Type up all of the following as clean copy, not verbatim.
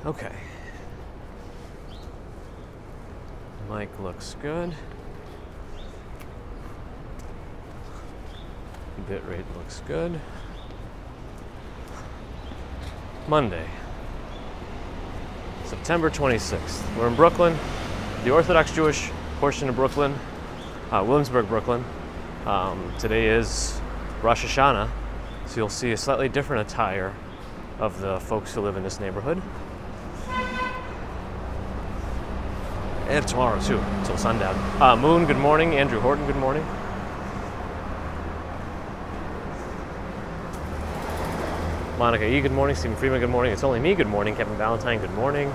Okay. Mic looks good. Bitrate looks good. Monday, September 26th. We're in Brooklyn, the Orthodox Jewish portion of Brooklyn, Williamsburg, Brooklyn. Today is Rosh Hashanah, so you'll see a slightly different attire of the folks who live in this neighborhood. And tomorrow too, until sundown. Moon, good morning. Andrew Horton, good morning. Monica E, good morning. Stephen Freeman, good morning. It's only me, good morning. Kevin Valentine, good morning.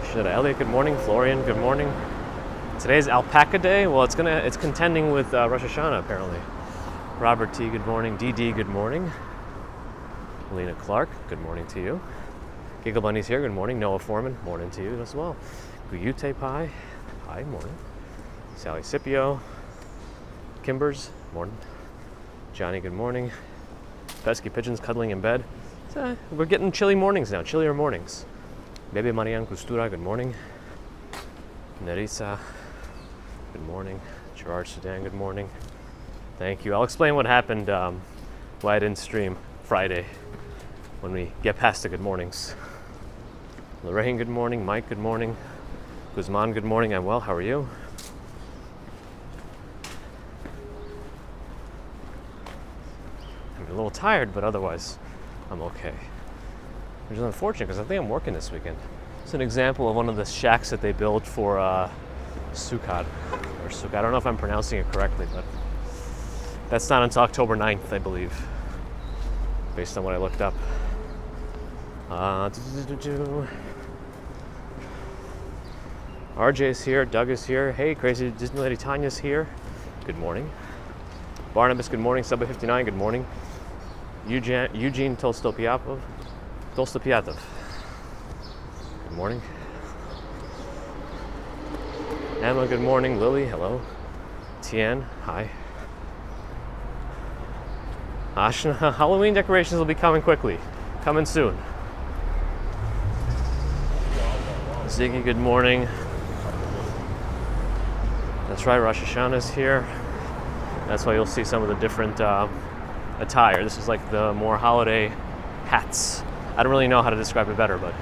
Shida Elliott, good morning. Florian, good morning. Today's Alpaca Day. Well, it's contending with Rosh Hashanah apparently. Robert T, good morning. DD, good morning. Lena Clark, good morning to you. Giggle Bunny's here, good morning. Noah Foreman, morning to you as well. Guyute Pai, hi, morning. Sally Scipio, Kimbers, morning. Johnny, good morning. Pesky pigeons cuddling in bed. We're getting chilly mornings now, chillier mornings. Bebe Marian Costura, good morning. Nerissa, good morning. Gerard Sudan, good morning. Thank you. I'll explain what happened why I didn't stream Friday when we get past the good mornings. Lorraine, good morning. Mike, good morning. Guzman, good morning. I'm well. How are you? I'm a little tired, but otherwise I'm okay. Which is unfortunate because I think I'm working this weekend. It's an example of one of the shacks that they build for Sukkot. Or Sukkot. I don't know if I'm pronouncing it correctly, but that's not until October 9th, I believe, based on what I looked up. RJ is here, Doug is here. Hey, Crazy Disney Lady Tanya's here. Good morning. Barnabas, good morning. Subway 59, good morning. Eugene Tolstopiatov. Good morning. Emma, good morning. Lily, hello. Tien, hi. Ashna, Halloween decorations will be coming quickly. Coming soon. Ziggy, good morning. That's right, Rosh Hashanah is here. That's why you'll see some of the different attire. This is like the more holiday hats. I don't really know how to describe it better, but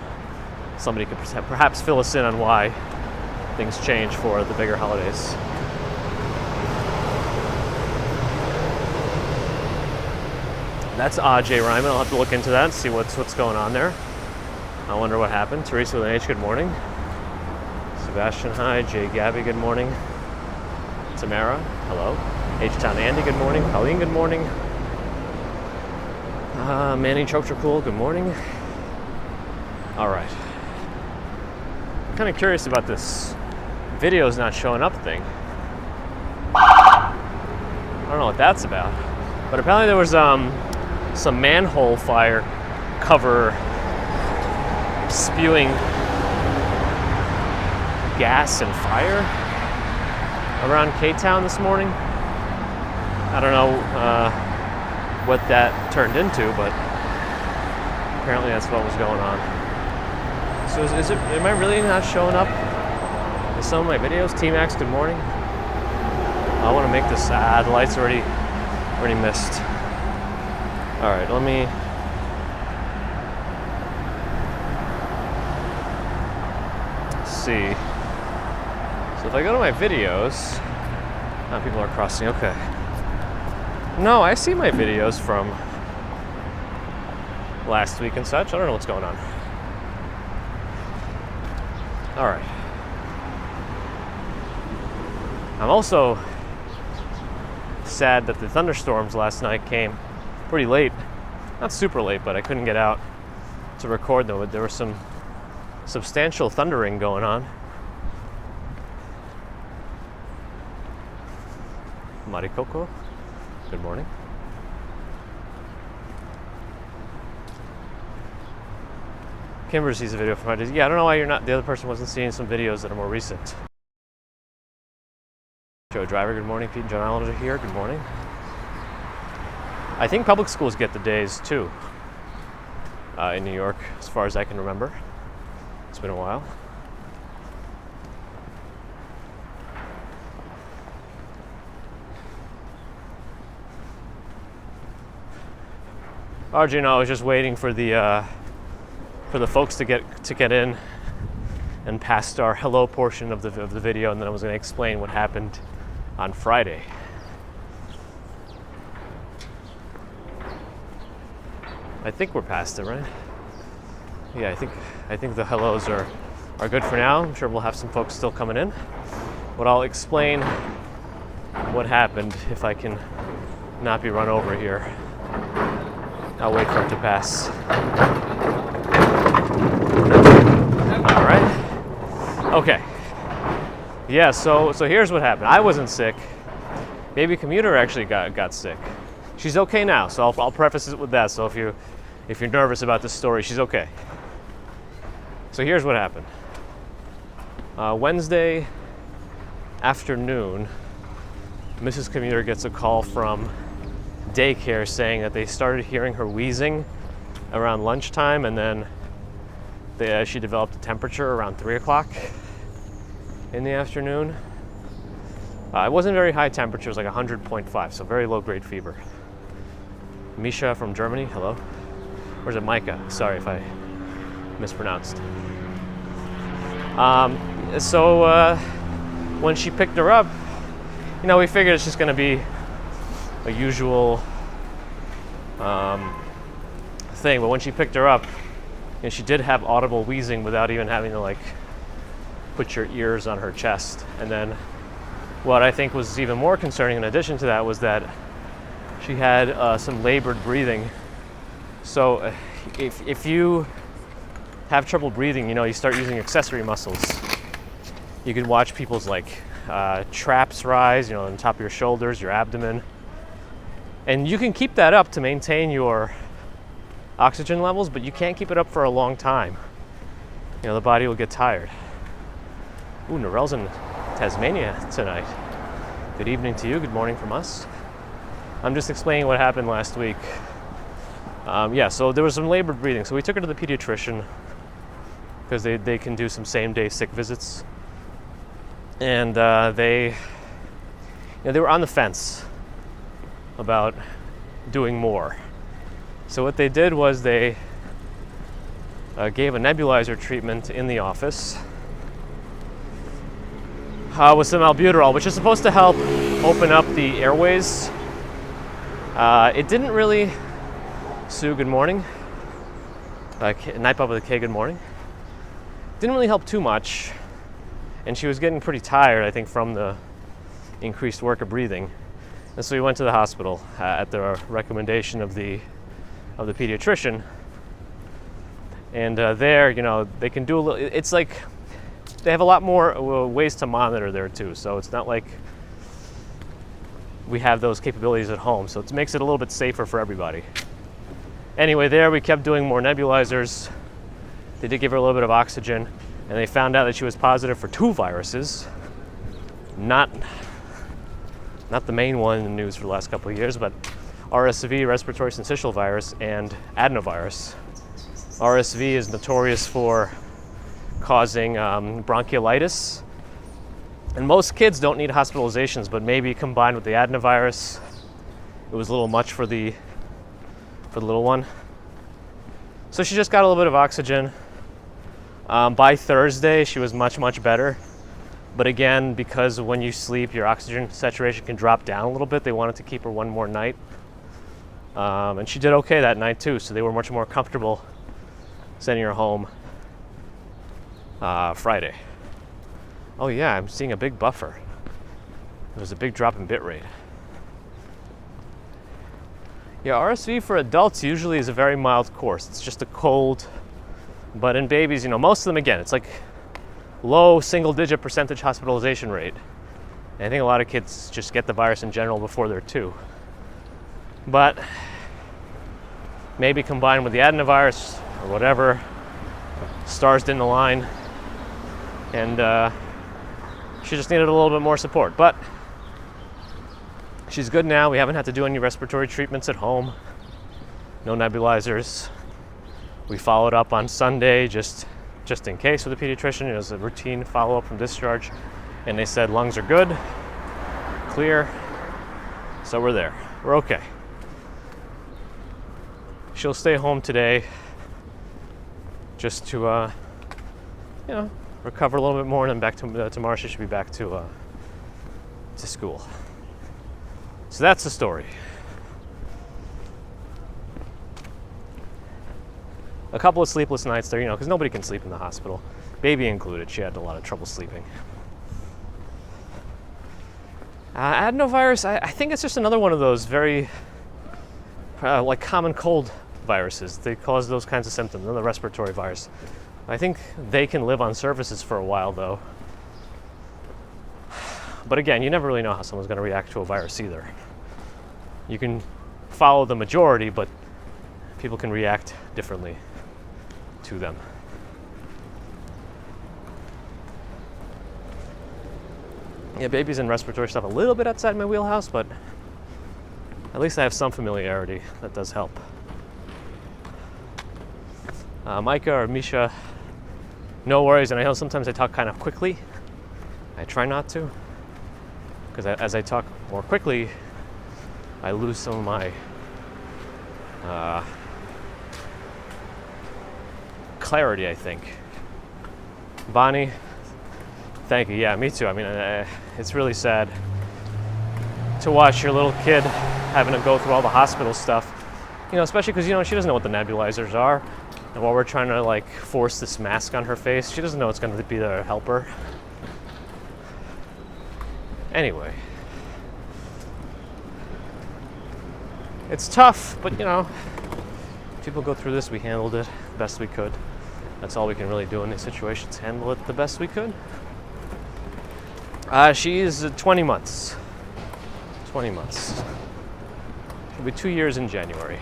somebody could perhaps fill us in on why things change for the bigger holidays. That's Ajay Ryman. I'll have to look into that and see what's going on there. I wonder what happened. Teresa with an H, good morning. Sebastian, hi. Jay Gabby, good morning. Tamara, hello. H-Town Andy, good morning. Colleen, good morning. Manny Choktrapool, good morning. All right. I'm kind of curious about this video's not showing up thing. I don't know what that's about. But apparently there was some manhole fire cover spewing gas and fire around K-Town this morning. I don't know what that turned into, but apparently that's what was going on. So am I really not showing up in some of my videos? T-Max, good morning. I want to make this, the light's already missed. All right, let me, see. So if I go to my videos, people are crossing, okay. No, I see my videos from last week and such. I don't know what's going on. All right. I'm also sad that the thunderstorms last night came pretty late. Not super late, but I couldn't get out to record them. But there was some substantial thundering going on. Marikoko, good morning. Kimber sees a video from Friday. Yeah, I don't know why the other person wasn't seeing some videos that are more recent. Joe Driver, good morning. Pete and John Islanders are here, good morning. I think public schools get the days too in New York, as far as I can remember. been a while. Arjun, I was just waiting for the folks to get in and past our hello portion of the video, and then I was going to explain what happened on Friday. I think we're past it, right? Yeah, I think the hellos are good for now. I'm sure we'll have some folks still coming in, but I'll explain what happened if I can not be run over here. I'll wait for him to pass. All right. Okay. Yeah. So here's what happened. I wasn't sick. Baby Commuter actually got sick. She's okay now. So I'll preface it with that. So if you're nervous about this story, she's okay. So here's what happened. Wednesday afternoon, Mrs. Commuter gets a call from daycare saying that they started hearing her wheezing around lunchtime, and then she developed a temperature around 3 o'clock in the afternoon. It wasn't very high temperature, it was like 100.5, so very low grade fever. Misha from Germany, hello. Or is it Micah? Sorry if I mispronounced. When she picked her up, we figured it's just going to be a usual thing, but when she picked her up, she did have audible wheezing without even having to put your ears on her chest. And then what I think was even more concerning in addition to that was that she had some labored breathing. So if you have trouble breathing, you start using accessory muscles. You can watch people's traps rise, on top of your shoulders, your abdomen. And you can keep that up to maintain your oxygen levels, but you can't keep it up for a long time. The body will get tired. Ooh, Narelle's in Tasmania tonight. Good evening to you, good morning from us. I'm just explaining what happened last week. So there was some labored breathing. So we took her to the pediatrician because they can do some same-day sick visits. And they were on the fence about doing more. So what they did was they gave a nebulizer treatment in the office with some albuterol, which is supposed to help open up the airways. It didn't really, Sue, good morning. Night Bub with a K, good morning. Didn't really help too much, and she was getting pretty tired, I think, from the increased work of breathing. And so we went to the hospital at the recommendation of the pediatrician. And there, they can do a little. It's like they have a lot more ways to monitor there too. So it's not like we have those capabilities at home. So it makes it a little bit safer for everybody. Anyway, there we kept doing more nebulizers. They did give her a little bit of oxygen, and they found out that she was positive for 2 viruses. Not the main one in the news for the last couple of years, but RSV, respiratory syncytial virus, and adenovirus. RSV is notorious for causing bronchiolitis, and most kids don't need hospitalizations, but maybe combined with the adenovirus, it was a little much for the little one. So she just got a little bit of oxygen. By Thursday, she was much better. But again, because when you sleep, your oxygen saturation can drop down a little bit, they wanted to keep her one more night. And she did okay that night too, so they were much more comfortable sending her home Friday. Oh yeah, I'm seeing a big buffer. There was a big drop in bit rate. Yeah, RSV for adults usually is a very mild course. It's just a cold. But in babies, most of them, again, it's like low single-digit percentage hospitalization rate. And I think a lot of kids just get the virus in general before they're 2. But maybe combined with the adenovirus or whatever, stars didn't align, and she just needed a little bit more support. But she's good now. We haven't had to do any respiratory treatments at home. No nebulizers. We followed up on Sunday, just just in case with the pediatrician. It was a routine follow-up from discharge, and they said lungs are good, clear, so we're there. We're okay. She'll stay home today just to, recover a little bit more, and then back to tomorrow she should be back to school. So that's the story. A couple of sleepless nights there, because nobody can sleep in the hospital. Baby included, she had a lot of trouble sleeping. Adenovirus, I think it's just another one of those very, like common cold viruses. They cause those kinds of symptoms, another respiratory virus. I think they can live on surfaces for a while, though. But again, you never really know how someone's going to react to a virus either. You can follow the majority, but people can react differently to them. Yeah, babies and respiratory stuff a little bit outside my wheelhouse, but at least I have some familiarity. That does help. Micah or Misha, no worries. And I know sometimes I talk kind of quickly. I try not to, because as I talk more quickly, I lose some of my clarity, I think. Bonnie, thank you. Yeah, me too. I mean, it's really sad to watch your little kid having to go through all the hospital stuff, especially because, she doesn't know what the nebulizers are. And while we're trying to, force this mask on her face, she doesn't know it's going to be there to help her. Anyway. It's tough, but, people go through this. We handled it the best we could. That's all we can really do in these situations, handle it the best we could. She's 20 months. 20 months. She'll be 2 years in January.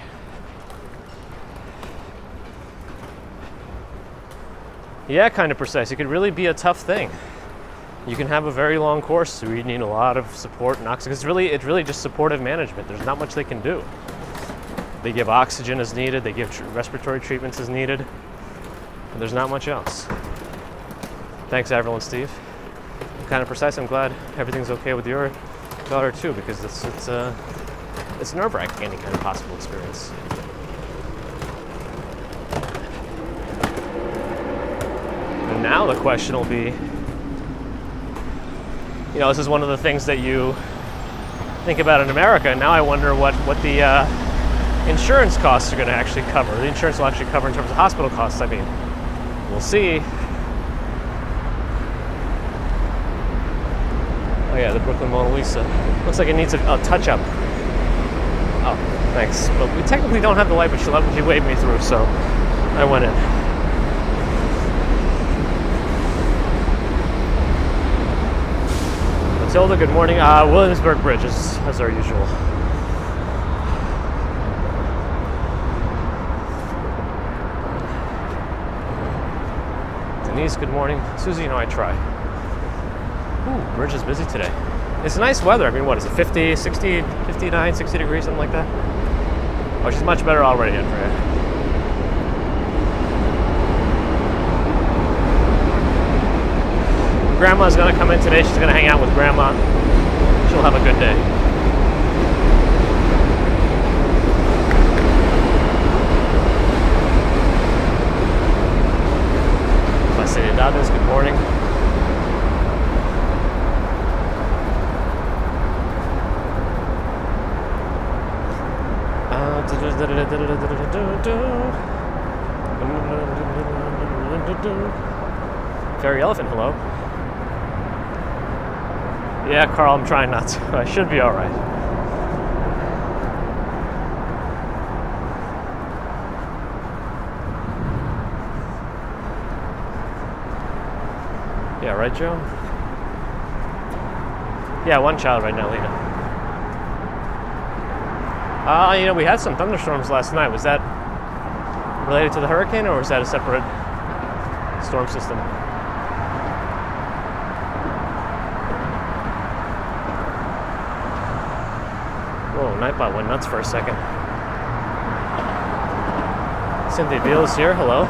Yeah, kind of precise. It could really be a tough thing. You can have a very long course, so you need a lot of support and oxygen. It's really just supportive management. There's not much they can do. They give oxygen as needed. They give respiratory treatments as needed. And there's not much else. Thanks, Avril and Steve. I'm kind of precise. I'm glad everything's okay with your daughter too, because it's nerve-wracking, any kind of hospital experience. And now the question will be, this is one of the things that you think about in America. Now I wonder what the insurance costs are going to actually cover. The insurance will actually cover in terms of hospital costs. I mean, we'll see. Oh yeah, the Brooklyn Mona Lisa. Looks like it needs a touch-up. Oh, thanks. But we technically don't have the light, but she waved me through, so I went in. Matilda, good morning. Williamsburg Bridge, as our usual. Denise, good morning. Susie, I try. Ooh, bridge is busy today. It's nice weather. I mean, what is it, 50, 60, 59, 60 degrees, something like that? Oh, she's much better already, Andrea. Grandma's gonna come in today. She's gonna hang out with Grandma. She'll have a good day. Facilidades, good morning. Fairy Elephant, hello. Yeah, Carl, I'm trying not to. I should be all right. Yeah, right, Joe? Yeah, one child right now, Lena. We had some thunderstorms last night. Was that related to the hurricane, or was that a separate storm system? Whoa, Nightbot went nuts for a second. Cynthia Beal is here, hello.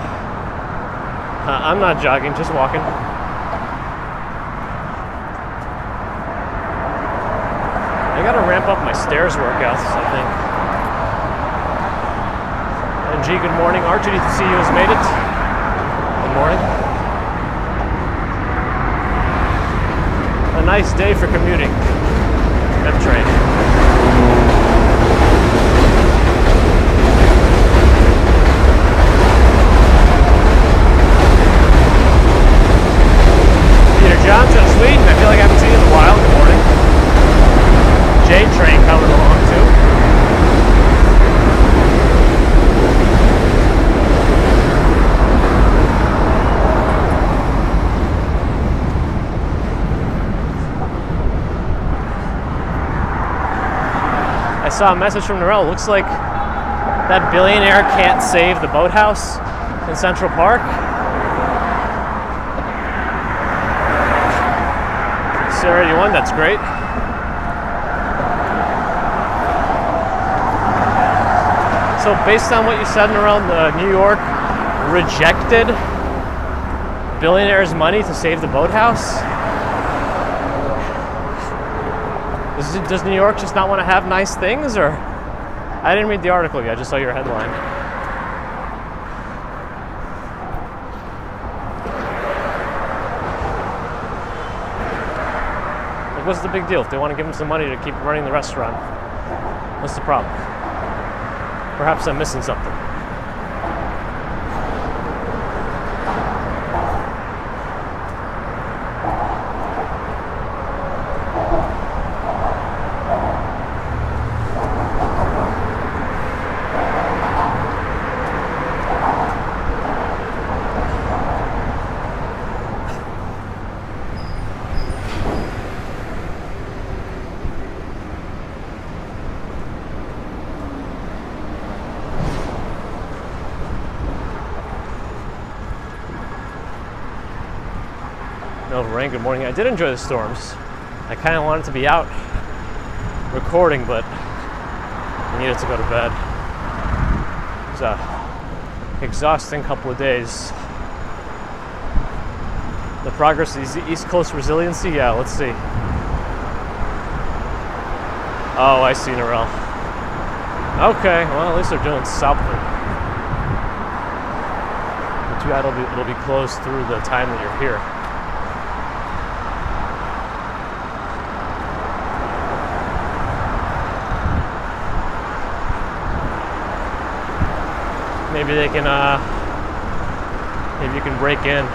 I'm not jogging, just walking. I gotta ramp up my stairs workouts, I think. And G, good morning. R2D2C has made it. Good morning. A nice day for commuting. M train. Johnson, Sweden. I feel like I haven't seen you in a while. Good morning. J train coming along too. I saw a message from Norell. Looks like that billionaire can't save the boathouse in Central Park. Sarah, you won. That's great. So based on what you said around New York rejected billionaires' money to save the boathouse, does New York just not want to have nice things? Or I didn't read the article yet. I just saw your headline. What's the big deal? If they want to give them some money to keep running the restaurant, what's the problem? Perhaps I'm missing something. No rain, good morning. I did enjoy the storms. I kind of wanted to be out recording, but I needed to go to bed. It was a exhausting couple of days. The progress of the East Coast resiliency, yeah, let's see. Oh, I see, Norell. Okay, well, at least they're doing something. But too bad it'll be closed through the time that you're here. Maybe they can, maybe you can break in.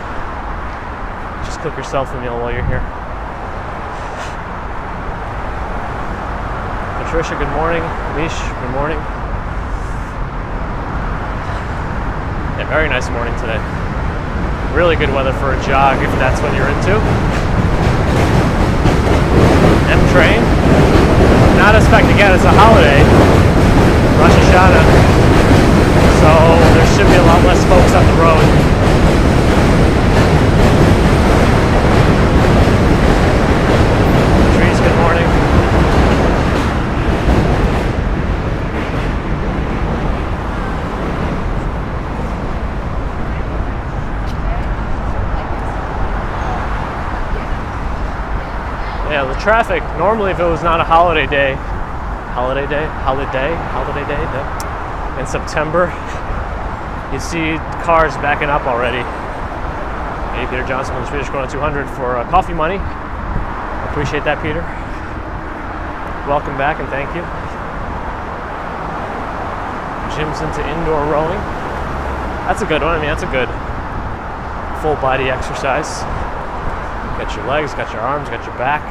Just cook yourself a meal while you're here. Patricia, good morning. Mish, good morning. Yeah, very nice morning today. Really good weather for a jog if that's what you're into. M train. Not expecting again, it's a holiday. Rosh Hashanah. So there should be a lot less folks on the road. Trees, good morning. Yeah, the traffic, normally if it was not a holiday day, in September, you see cars backing up already. Hey, Peter Johnson from the Swedish Krona 200 for coffee money. Appreciate that, Peter. Welcome back and thank you. Jim's into indoor rowing. That's a good one. I mean, that's a good full body exercise. Got your legs, got your arms, got your back.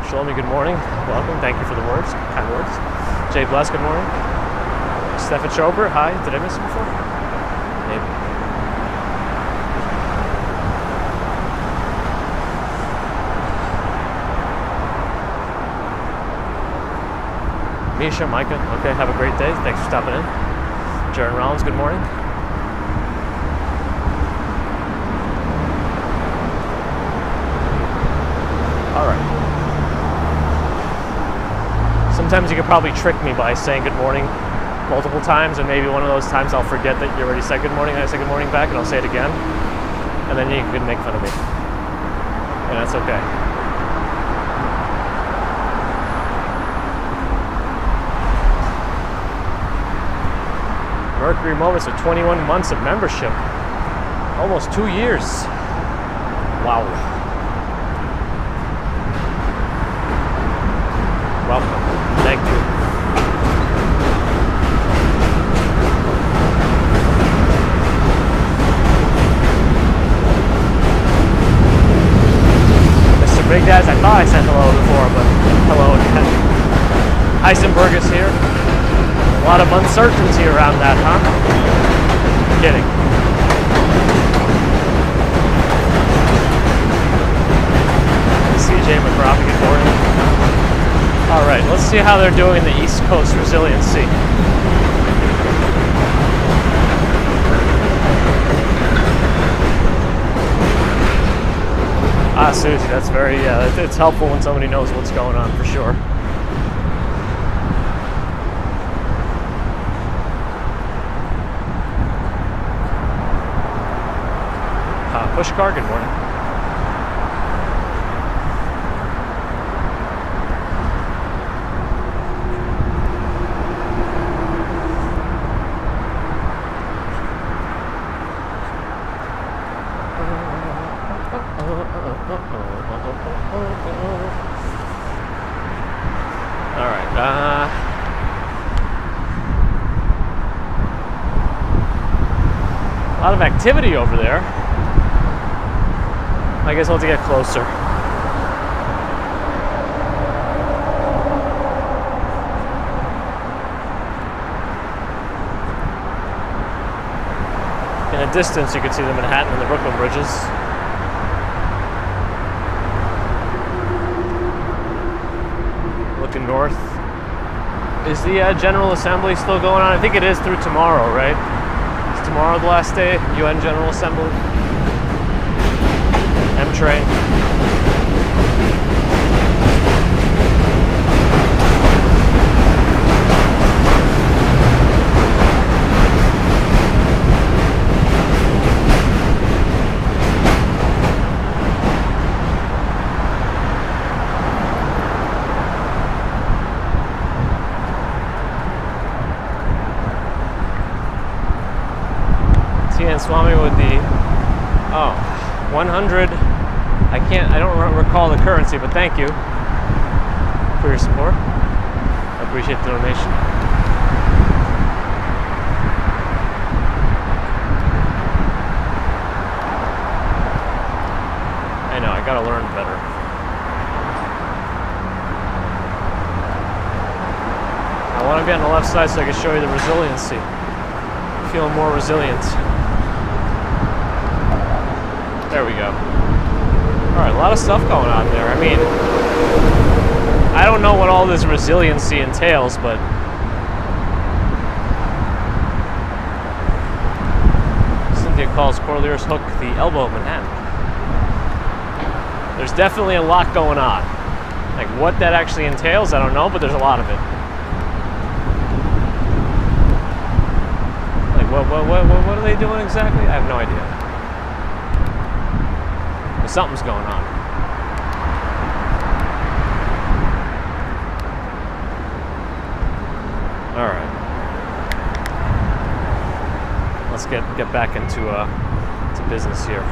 Shlomi, good morning. Welcome. Thank you for the words, kind words. Jay Bless, good morning. Stefan Schober, hi. Did I miss him before? Maybe. Misha, Micah, okay, have a great day. Thanks for stopping in. Jaron Rollins, good morning. All right. Sometimes you can probably trick me by saying good morning multiple times, and maybe one of those times I'll forget that you already said good morning, and I said good morning back, and I'll say it again, and then you can make fun of me. And that's okay. Mercury Moments with 21 months of membership. Almost 2 years. Wow. Welcome. Thank you. Mr. Big Daz, I thought I said hello before, but hello again. Heisenberg is here. A lot of uncertainty around that, huh? Kidding. CJ McGrath, good morning. All right, let's see how they're doing in the East Coast resiliency. Susie, that's very, it's helpful when somebody knows what's going on for sure. Pushcar, good morning. All right. A lot of activity over there. I guess I'll have to get closer. In a distance, you can see the Manhattan and the Brooklyn bridges. Looking north. Is the General Assembly still going on? I think it is through tomorrow, right? Is tomorrow the last day? UN General Assembly? M-Train. TN Swami with the 100. I don't recall the currency, but thank you for your support. I appreciate the donation. I know, I gotta learn better. I want to be on the left side so I can show you the resiliency. Feel more resilient. There we go. Alright, a lot of stuff going on there. I mean, I don't know what all this resiliency entails, but Cynthia calls Corlear's Hook the elbow of Manhattan. There's definitely a lot going on. Like, what that actually entails, I don't know, but there's a lot of it. Like, what are they doing exactly? I have no idea. Something's going on. All right. Let's get back into to business here.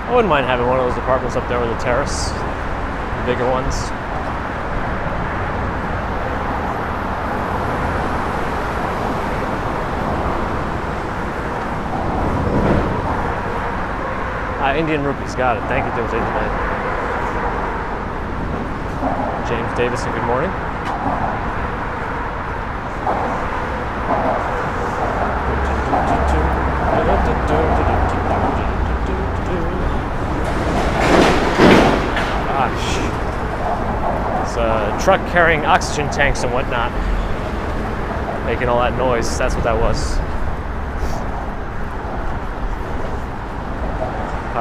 I wouldn't mind having one of those apartments up there with a terrace, the bigger ones. Indian rupees, got it. Thank you, James James Davison, good morning. Gosh. It's a truck carrying oxygen tanks and whatnot. making all that noise. That's what that was.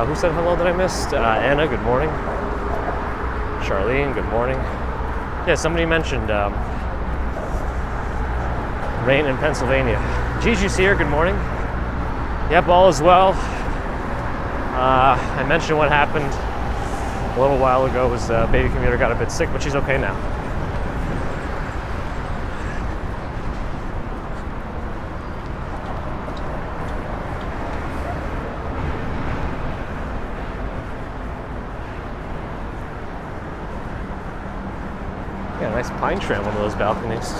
Who said hello that I missed? Anna, good morning. Charlene, good morning. Yeah, somebody mentioned rain in Pennsylvania. Gigi's here, good morning. Yep, all is well. I mentioned what happened a little while ago was baby Commuter got a bit sick, but she's okay now. Yeah, nice pine tree on one of those balconies.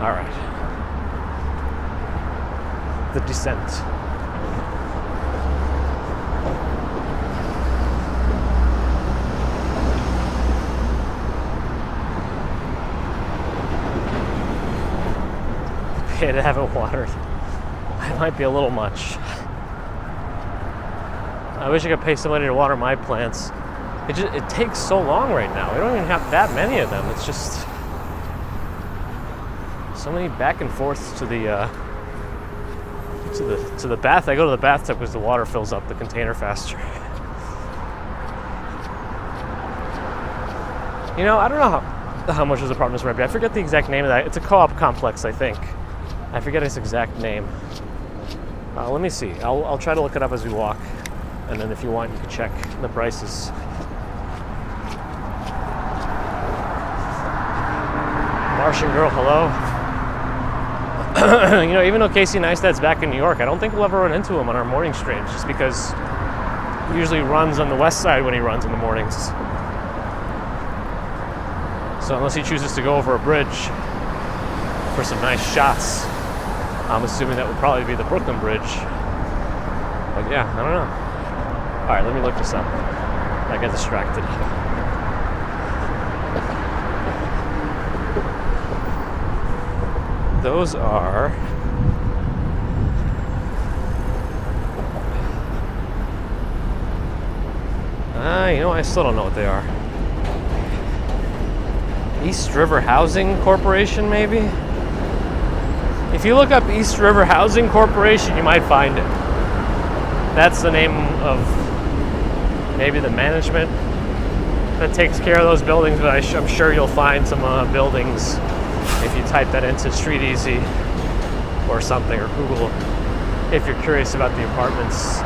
All right. The descent. Pay to have it watered. That might be a little much. I wish I could pay somebody to water my plants. It takes so long right now. We don't even have that many of them. It's just so many back and forths to the bath. I go to the bathtub because the water fills up the container faster. You know, I don't know how much those apartments rent. I forget the exact name of that. It's a co-op complex, I think. I forget its exact name. Let me see. I'll try to look it up as we walk, and then if you want, you can check the prices. Martian girl, hello. You know, even though Casey Neistat's back in New York, I don't think we'll ever run into him on our morning streams, just because he usually runs on the west side when he runs in the mornings. So unless he chooses to go over a bridge for some nice shots, I'm assuming that would probably be the Brooklyn Bridge. But yeah, I don't know. All right, let me look this up. I got distracted. Those are you know, I still don't know what they are. East River Housing Corporation, maybe? If you look up East River Housing Corporation, you might find it. That's the name of maybe the management that takes care of those buildings, but I'm sure you'll find some buildings if you type that into Street Easy or something, or Google, if you're curious about the apartments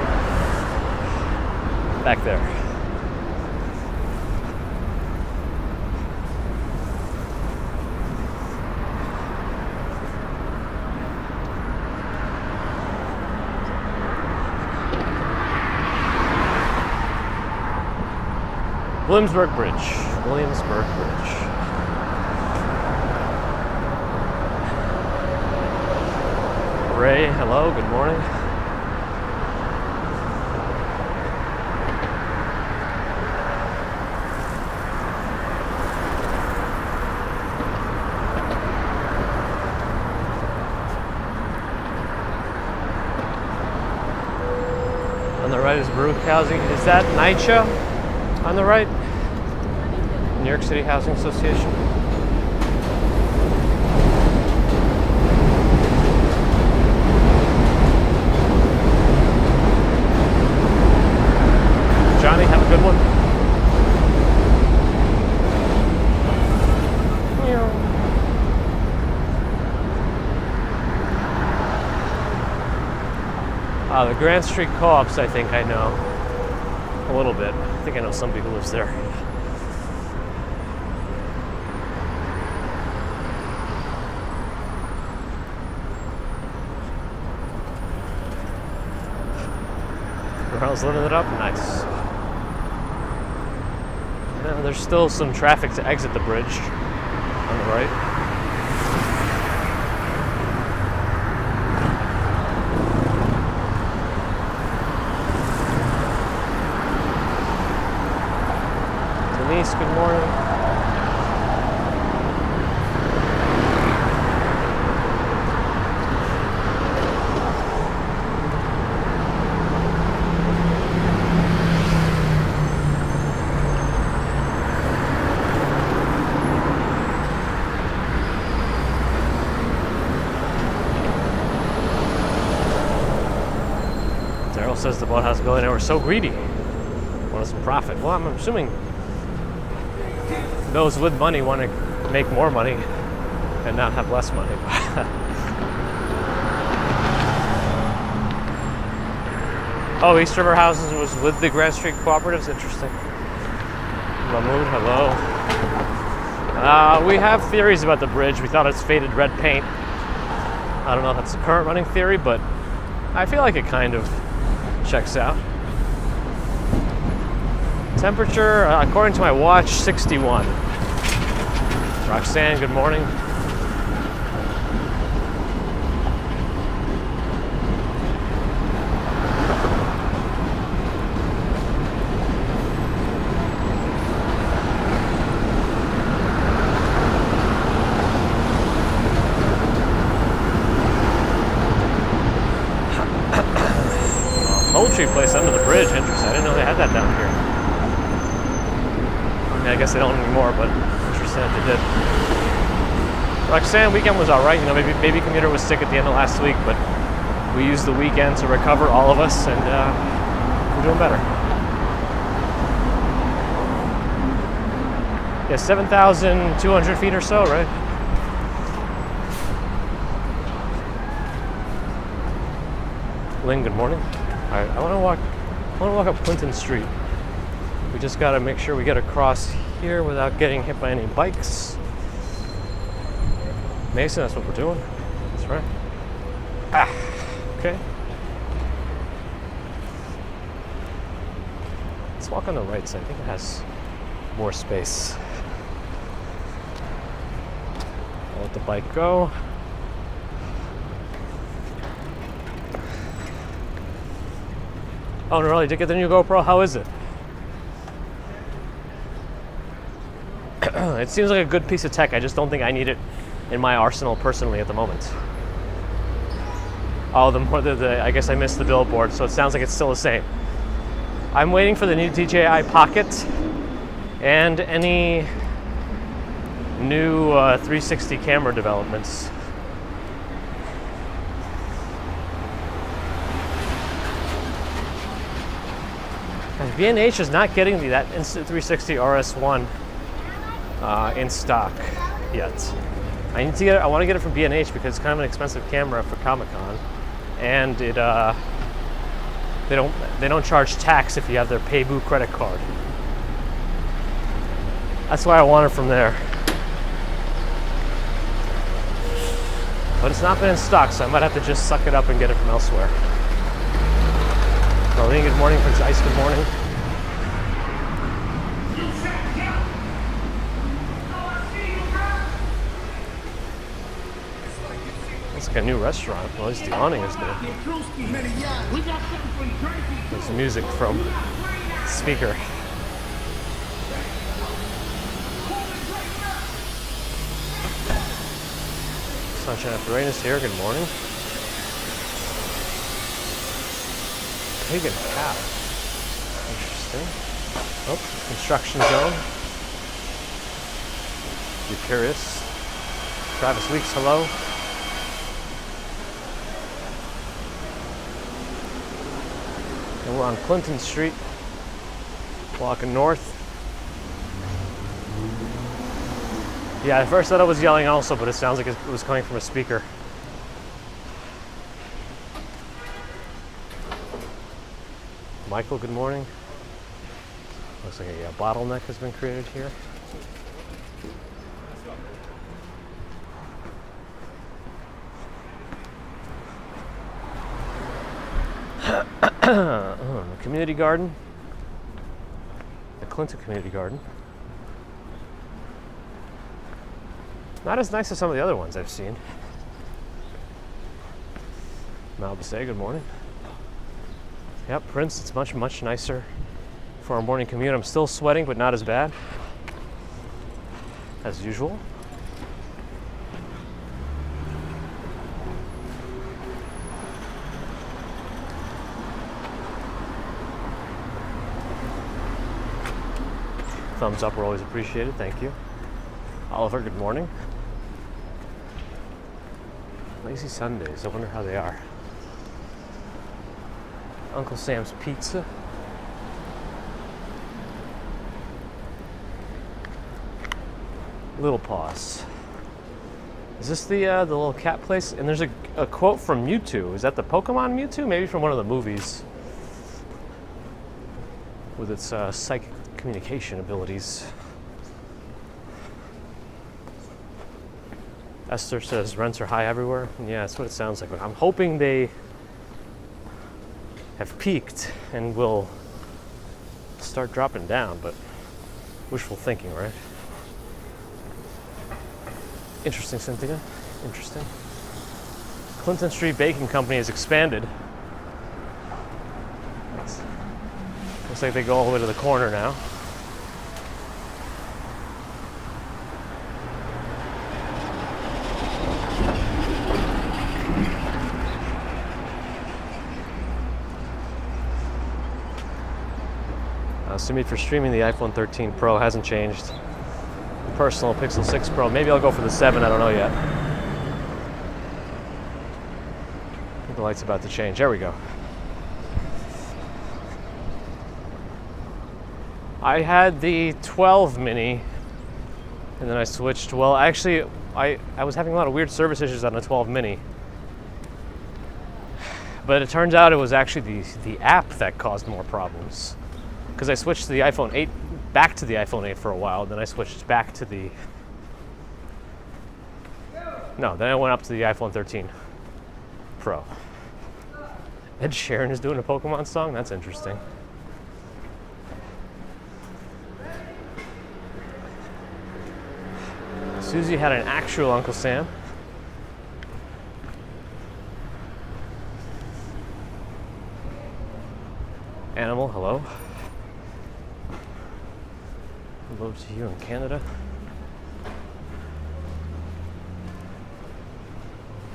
back there. Williamsburg Bridge. Ray, hello, good morning. On the right is Baruch Housing. Is that NYCHA on the right? New York City Housing Association. Johnny, have a good one. The Grand Street Co-ops, I think I know a little bit. I think I know somebody who lives there. Brown's living it up, nice. Now, there's still some traffic to exit the bridge on the right. Denise, good morning. Daryl says the boathouse billionaire were so greedy. Wanted some profit. Well, I'm assuming those with money want to make more money and not have less money. Oh, East River Houses was with the Grand Street Cooperatives. Interesting. Mahmood, hello. We have theories about the bridge. We thought it's faded red paint. I don't know if that's the current running theory, but I feel like it kind of checks out. Temperature, according to my watch, 61. Roxanne, good morning. Poultry place under the bridge, interesting. I didn't know they had that down here. I mean, I guess they don't anymore, but interesting that they did. Roxanne, weekend was all right. You know, maybe Baby Commuter was sick at the end of last week, but we used the weekend to recover, all of us, and we're doing better. Yeah, 7,200 feet or so, right? Lynn, good morning. All right, I want to walk up Clinton Street. We just got to make sure we get across here without getting hit by any bikes. Mason, that's what we're doing. That's right. Okay. Let's walk on the right side. I think it has more space. I'll let the bike go. Oh, really? Did you get the new GoPro? How is it? It seems like a good piece of tech. I just don't think I need it in my arsenal personally at the moment. Oh, I guess I missed the billboard, so it sounds like it's still the same. I'm waiting for the new DJI Pocket and any new 360 camera developments. B&H is not getting that Insta360 RS1 in stock yet. I need to get it. I want to get it from B&H because it's kind of an expensive camera for Comic-Con, and it they don't charge tax if you have their Paybu credit card. That's why I want it from there. But it's not been in stock, so I might have to just suck it up and get it from elsewhere. Marlene, good morning. Prince Ice, good morning. It's like a new restaurant. Well, at least the awning is there. There's music from the speaker. Sunshine After Rain is here. Good morning. Pagan cow. Interesting. Oh, construction zone. Be curious. Travis Weeks, hello. And we're on Clinton Street, walking north. Yeah, at first I thought it was yelling also, but it sounds like it was coming from a speaker. Michael, good morning. Looks like a bottleneck has been created here. The community garden. The Clinton Community Garden. Not as nice as some of the other ones I've seen. Malbase, good morning. Yep, Prince, it's much, much nicer for our morning commute. I'm still sweating, but not as bad. as usual. Thumbs up are always appreciated, thank you. Oliver, good morning. Lazy Sundays, I wonder how they are. Uncle Sam's Pizza. Little Paws. Is this the little cat place? And there's a quote from Mewtwo. Is that the Pokemon Mewtwo? Maybe from one of the movies. With its psychic communication abilities. Esther says rents are high everywhere. Yeah, that's what it sounds like. But I'm hoping they have peaked and will start dropping down, but wishful thinking, right? Interesting, Cynthia. Interesting. Clinton Street Baking Company has expanded. Looks like they go all the way to the corner now. Commute for streaming, the iPhone 13 Pro hasn't changed. Personal Pixel 6 Pro. Maybe I'll go for the 7, I don't know yet. I think the light's about to change. There we go. I had the 12 mini and then I switched. Well, actually, I was having a lot of weird service issues on the 12 mini. But it turns out it was actually the app that caused more problems. Because I switched to the iPhone 8, back to the iPhone 8 for a while, then I switched back to the... No, then I went up to the iPhone 13 Pro. Ed Sheeran is doing a Pokemon song? That's interesting. Susie had an actual Uncle Sam. Animal, hello. Hello to you in Canada.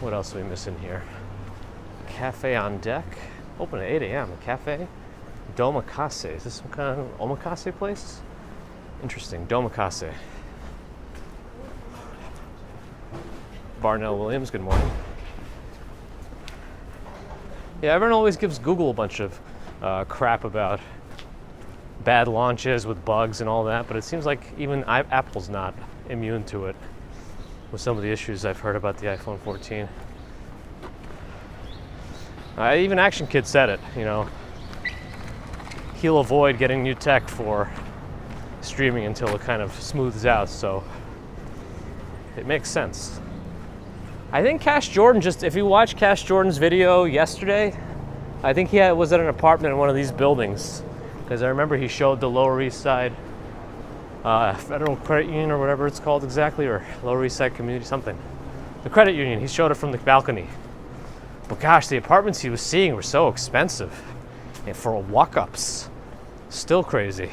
What else are we missing here? Cafe on deck. Open at 8 a.m. A cafe. Domakase. Is this some kind of omakase place? Interesting. Domakase. Barnell Williams, good morning. Yeah, everyone always gives Google a bunch of crap about bad launches with bugs and all that, but it seems like even Apple's not immune to it with some of the issues I've heard about the iPhone 14. Even Action Kid said it, you know. He'll avoid getting new tech for streaming until it kind of smooths out, so it makes sense. I think Cash Jordan if you watch Cash Jordan's video yesterday, I think he was at an apartment in one of these buildings. Because I remember he showed the Lower East Side Federal Credit Union or whatever it's called exactly, or Lower East Side Community something. The credit union, he showed it from the balcony. But gosh, the apartments he was seeing were so expensive. And for walk-ups, still crazy.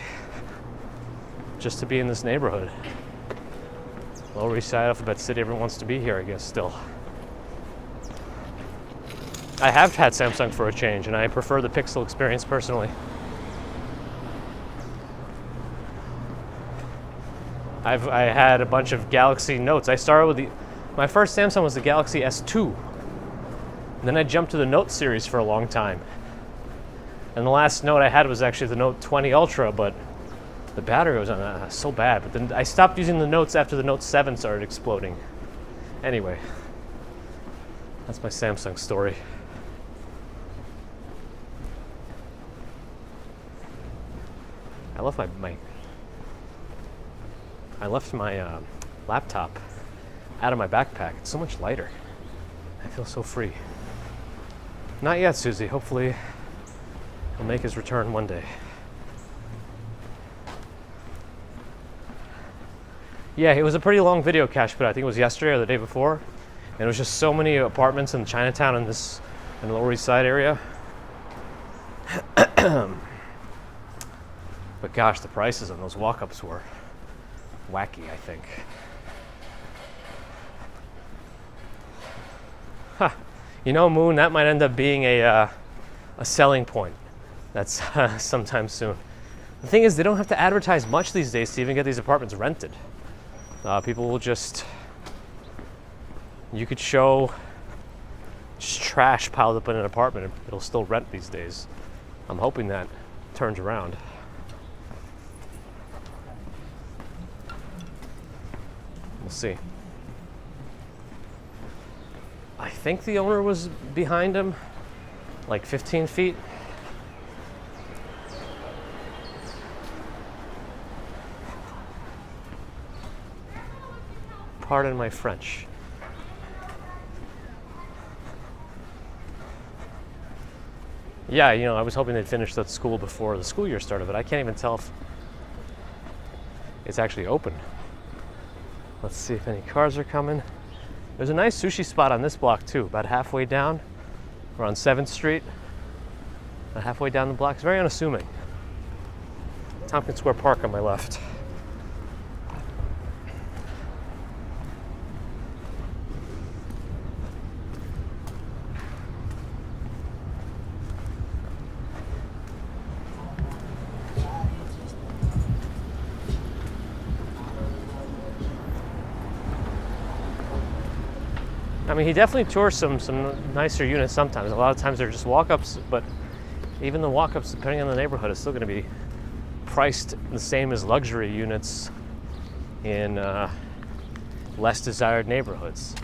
Just to be in this neighborhood. Lower East Side, Alphabet City, everyone wants to be here, I guess, still. I have had Samsung for a change, and I prefer the Pixel experience personally. I had a bunch of Galaxy Notes. I started with my first Samsung was the Galaxy S2. And then I jumped to the Note series for a long time. And the last Note I had was actually the Note 20 Ultra, but the battery was on so bad. But then I stopped using the Notes after the Note 7 started exploding. Anyway, that's my Samsung story. I left my laptop out of my backpack. It's so much lighter. I feel so free. Not yet, Susie. Hopefully he'll make his return one day. Yeah, it was a pretty long video cache, but I think it was yesterday or the day before. And it was just so many apartments in Chinatown in the Lower East Side area. But gosh, the prices on those walk-ups were wacky, I think. You know, Moon, that might end up being a selling point. That's sometime soon. The thing is, they don't have to advertise much these days to even get these apartments rented. People will just, you could show just trash piled up in an apartment and it'll still rent these days. I'm hoping that turns around. We'll see. I think the owner was behind him, like 15 feet. Pardon my French. Yeah, you know, I was hoping they'd finish that school before the school year started, but I can't even tell if it's actually open. Let's see if any cars are coming. There's a nice sushi spot on this block too, about halfway down. We're on 7th Street. About halfway down the block. It's very unassuming. Tompkins Square Park on my left. I mean, he definitely tours some nicer units sometimes. A lot of times they're just walk-ups, but even the walk-ups, depending on the neighborhood, is still going to be priced the same as luxury units in less desired neighborhoods.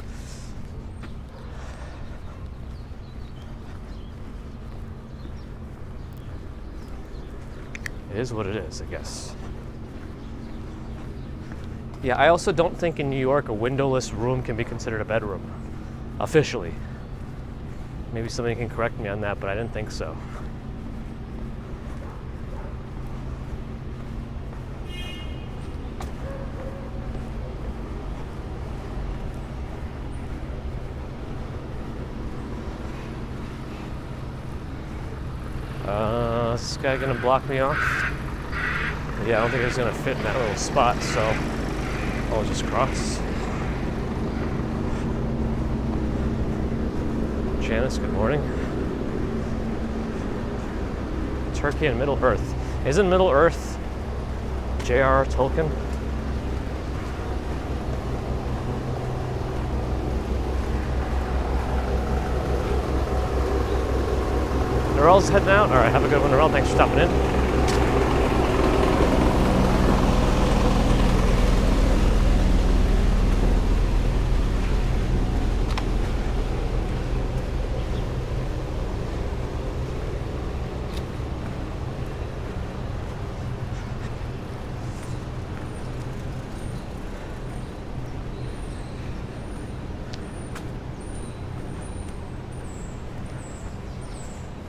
It is what it is, I guess. Yeah, I also don't think in New York a windowless room can be considered a bedroom. Officially. Maybe somebody can correct me on that, but I didn't think so. Is this guy gonna block me off? Yeah, I don't think it's gonna fit in that little spot, so I'll just cross. Janice, good morning. Turkey and Middle Earth. Isn't Middle Earth J.R.R. Tolkien? Norell's heading out? Alright, have a good one, Norell. Thanks for stopping in.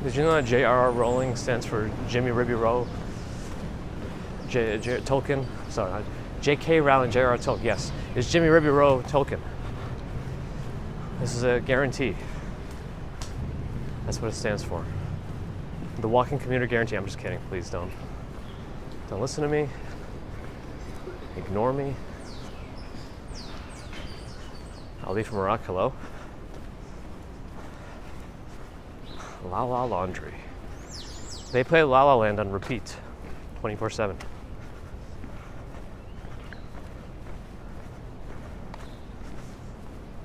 Did you know that J.R.R. Rowling stands for Jimmy Ribby Rowe? Tolkien? Sorry, J.K. Rowling, J.R.R. Tolkien. Yes, it's Jimmy Ribby Rowe Tolkien. This is a guarantee. That's what it stands for. The walking commuter guarantee. I'm just kidding. Please don't listen to me. Ignore me. Ali from Iraq. Hello. La La Laundry. They play La La Land on repeat 24/7.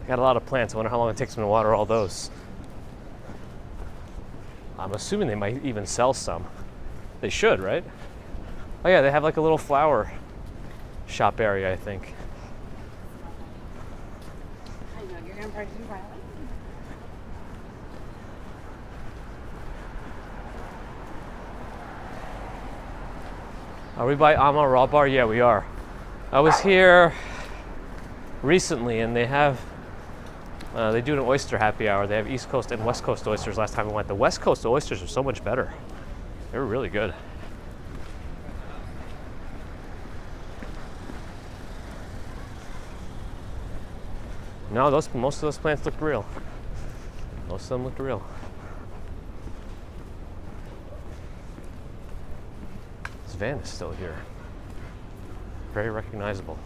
They got a lot of plants. I wonder how long it takes them to water all those. I'm assuming they might even sell some. They should, right? Oh yeah, they have like a little flower shop area, I think. I know you're gonna park in front of it. Are we by Ama Raw Bar? Yeah, we are. I was here recently, and they have they do an oyster happy hour. They have East Coast and West Coast oysters. Last time we went, the West Coast oysters are so much better. They were really good. No, most of those plants looked real. Most of them looked real. This van is still here. Very recognizable.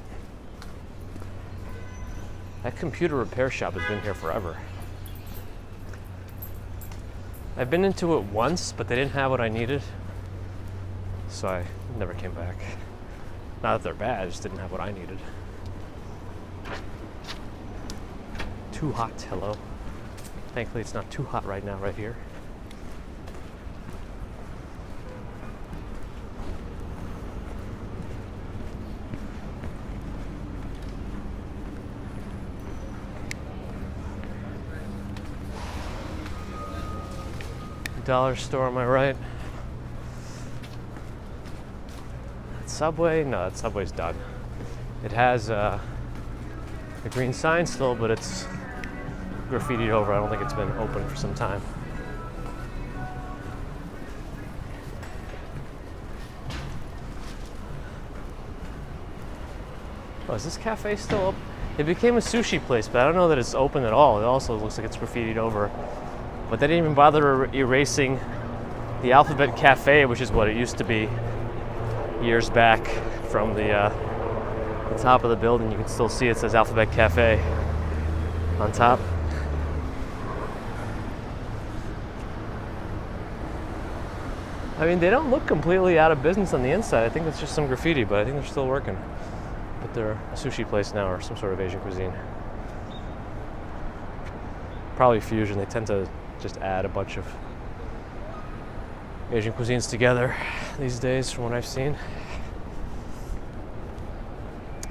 That computer repair shop has been here forever. I've been into it once, but they didn't have what I needed, so I never came back. Not that they're bad, just didn't have what I needed. Too hot, hello. Thankfully it's not too hot right now, right here. Dollar store on my right. Subway? No, that Subway's done. It has a green sign still, but it's graffitied over. I don't think it's been open for some time. Oh, is this cafe still open? It became a sushi place, but I don't know that it's open at all. It also looks like it's graffitied over. But they didn't even bother erasing the Alphabet Cafe, which is what it used to be years back from the top of the building. You can still see it says Alphabet Cafe on top. I mean, they don't look completely out of business on the inside. I think it's just some graffiti, but I think they're still working. But they're a sushi place now, or some sort of Asian cuisine. Probably fusion. They tend to just add a bunch of Asian cuisines together these days, from what I've seen.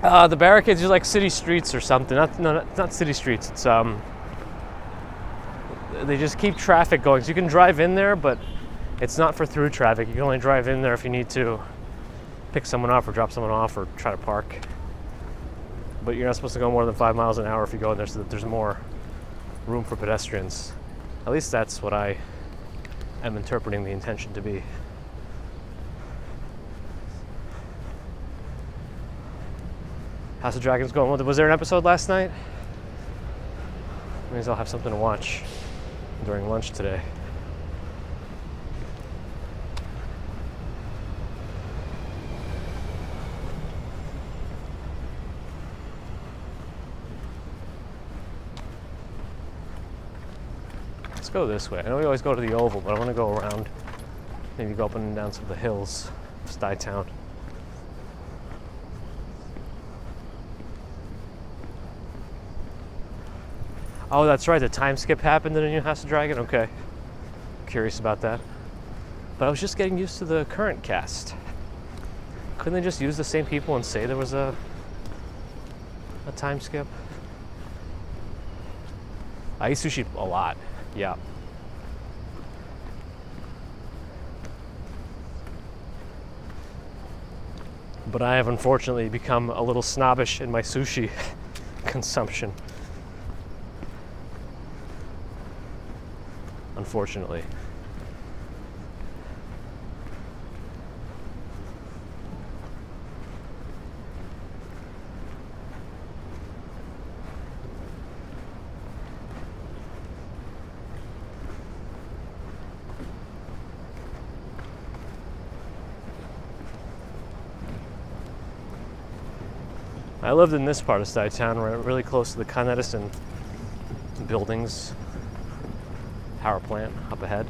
The barricades are like city streets or something. Not city streets. It's they just keep traffic going. So you can drive in there, but it's not for through traffic. You can only drive in there if you need to pick someone up or drop someone off or try to park. But you're not supposed to go more than 5 miles an hour if you go in there, so that there's more room for pedestrians. At least that's what I am interpreting the intention to be. House of Dragons going. Was there an episode last night? Means I'll have something to watch during lunch today. Let's go this way. I know we always go to the Oval, but I want to go around. Maybe go up and down some of the hills of Stuytown. Oh, that's right. The time skip happened in the new House of Dragon? Okay. Curious about that. But I was just getting used to the current cast. Couldn't they just use the same people and say there was a time skip? I eat sushi a lot. Yeah. But I have unfortunately become a little snobbish in my sushi consumption. Unfortunately. I lived in this part of Stuytown, really close to the Con Edison buildings. Power plant up ahead.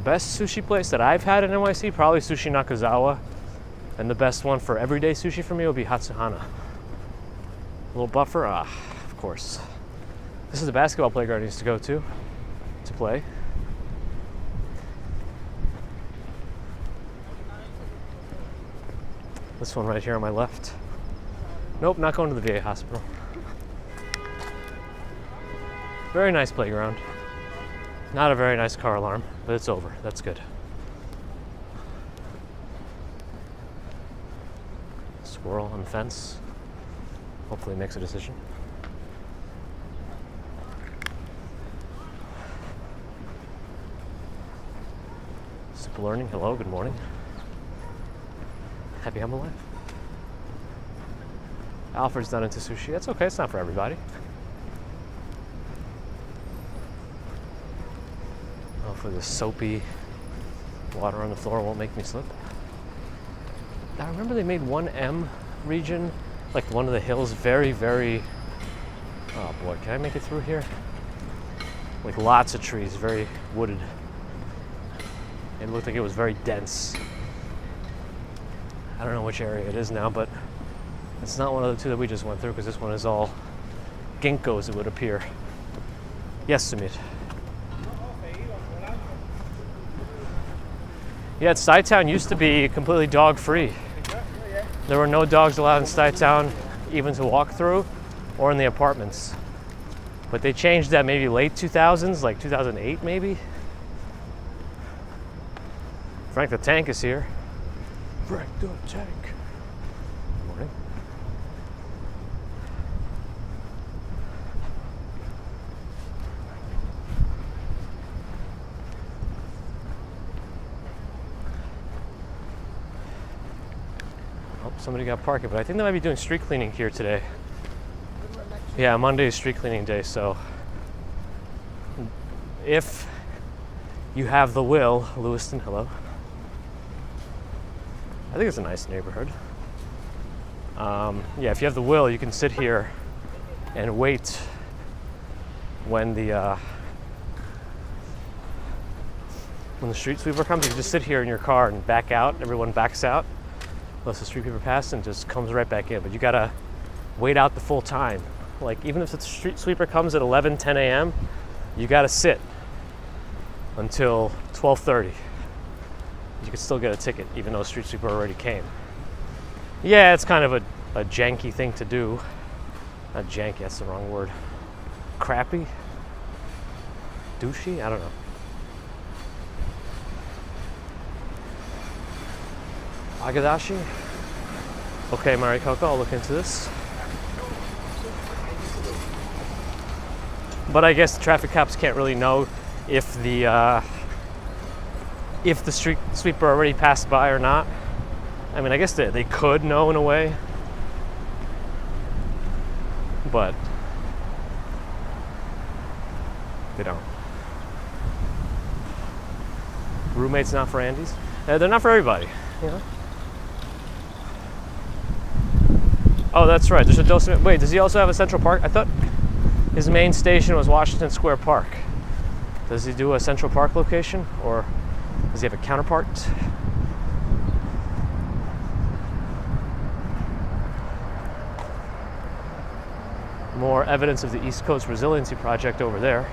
Best sushi place that I've had in NYC, probably Sushi Nakazawa. And the best one for everyday sushi for me would be Hatsuhana. A little buffer? Of course. This is the basketball playground I used to go to play. This one right here on my left. Nope, not going to the VA hospital. Very nice playground. Not a very nice car alarm, but it's over. That's good. Squirrel on the fence. Hopefully makes a decision. Simple Learning. Hello, good morning. Happy I'm alive. Alfred's not into sushi. That's okay, it's not for everybody. Hopefully the soapy water on the floor won't make me slip. I remember they made 1M region, like one of the hills, very, very Oh boy, can I make it through here? Like lots of trees, very wooded. It looked like it was very dense. I don't know which area it is now, but it's not one of the two that we just went through because this one is all ginkgos, it would appear. Yes, Sumit. Yeah, Stuytown used to be completely dog-free. There were no dogs allowed in Stuytown even to walk through or in the apartments. But they changed that maybe late 2000s, like 2008 maybe. Frank the Tank is here. Frank the Tank. Good morning. Oh, somebody got parking, but I think they might be doing street cleaning here today. Yeah, Monday is street cleaning day, so if you have the will, Lewiston, hello. I think it's a nice neighborhood. Yeah, if you have the will, you can sit here and wait when the street sweeper comes. You can just sit here in your car and back out. Everyone backs out, lets the street sweeper pass, and just comes right back in. But you gotta wait out the full time. Like even if the street sweeper comes at 10 a.m., you gotta sit until 12:30. You could still get a ticket even though street sweeper already came. Yeah, it's kind of a janky thing to do. Not janky, that's the wrong word. Crappy? Douchey? I don't know. Agadashi? Okay, Marikoko, I'll look into this. But I guess the traffic cops can't really know if the street sweeper already passed by or not. I mean, I guess they could know in a way, but they don't. Roommates not for Andes? They're not for everybody, you know? Oh, that's right. There's a Dosement. Wait, does he also have a Central Park? I thought his main station was Washington Square Park. Does he do a Central Park location, or does he have a counterpart? More evidence of the East Coast Resiliency Project over there.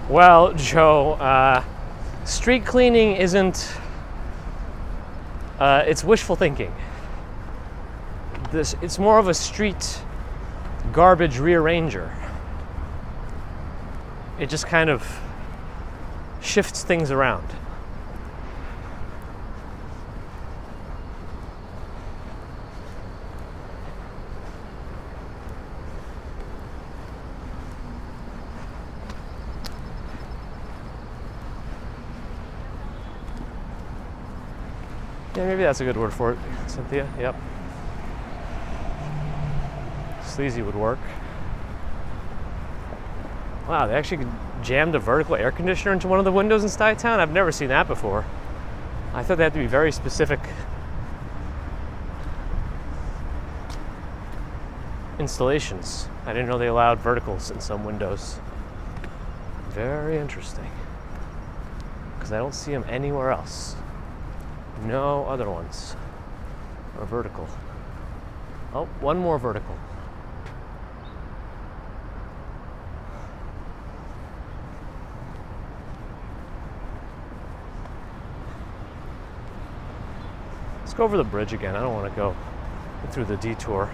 Well, Joe, street cleaning isn't, it's wishful thinking. It's more of a street garbage rearranger. It just kind of shifts things around. Yeah, maybe that's a good word for it, Cynthia. Yep. Sleazy would work. Wow, they actually jammed a vertical air conditioner into one of the windows in Stuytown? I've never seen that before. I thought they had to be very specific installations. I didn't know they allowed verticals in some windows. Very interesting. Because I don't see them anywhere else. No other ones are vertical. Oh, one more vertical. Let's go over the bridge again. I don't want to go through the detour.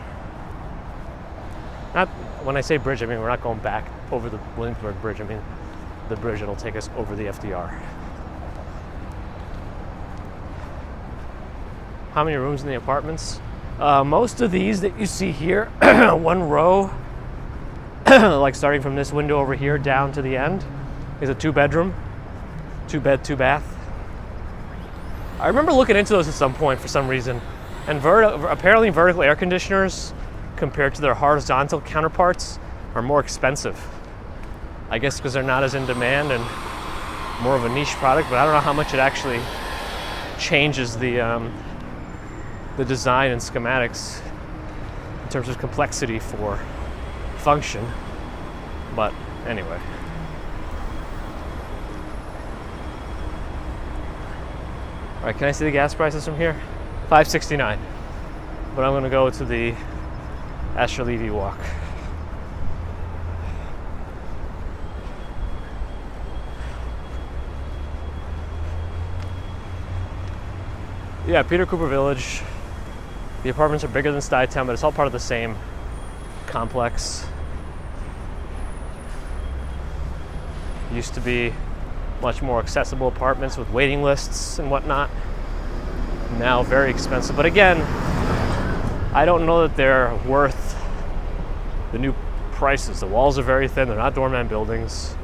Not when I say bridge, I mean we're not going back over the Williamsburg Bridge. I mean the bridge that'll take us over the FDR. How many rooms in the apartments? Most of these that you see here, one row, like starting from this window over here down to the end, is a 2-bedroom, 2-bed, 2-bath. I remember looking into those at some point for some reason, and apparently vertical air conditioners compared to their horizontal counterparts are more expensive. I guess because they're not as in demand and more of a niche product, but I don't know how much it actually changes the design and schematics terms of complexity for function. But anyway. All right, can I see the gas prices from here? $5.69. But I'm going to go to the Asher Levy walk. Yeah, Peter Cooper Village. The apartments are bigger than Stuytown, but it's all part of the same complex. Used to be much more accessible apartments with waiting lists and whatnot. Now very expensive. But again, I don't know that they're worth the new prices. The walls are very thin. They're not doorman buildings.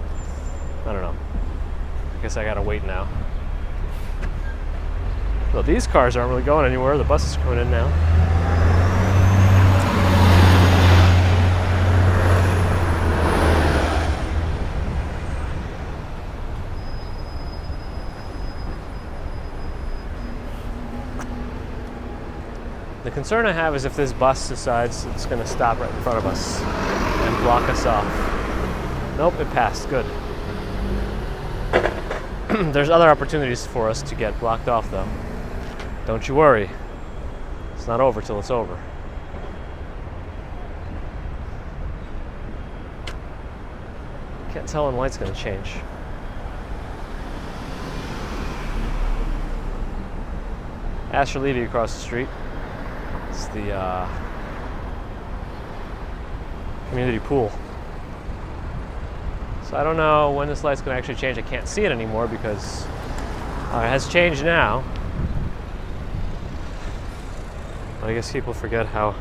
I don't know. I guess I gotta wait now. Well, these cars aren't really going anywhere. The bus is coming in now. The concern I have is if this bus decides it's going to stop right in front of us and block us off. Nope, it passed. Good. There's other opportunities for us to get blocked off, though. Don't you worry. It's not over till it's over. Can't tell when the light's going to change. Asher Levy across the street. It's the community pool. So I don't know when this light's going to actually change. I can't see it anymore because it has changed now. But I guess people forget how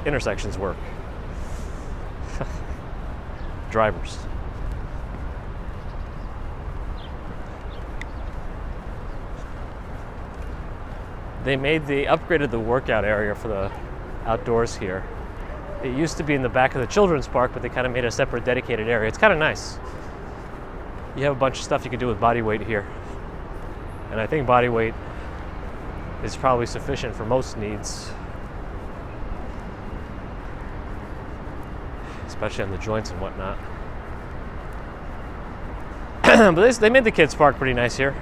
intersections work. Drivers. They upgraded the workout area for the outdoors here. It used to be in the back of the children's park, but they kind of made a separate dedicated area. It's kind of nice. You have a bunch of stuff you can do with body weight here. And I think body weight is probably sufficient for most needs. Especially on the joints and whatnot. But they made the kids' park pretty nice here.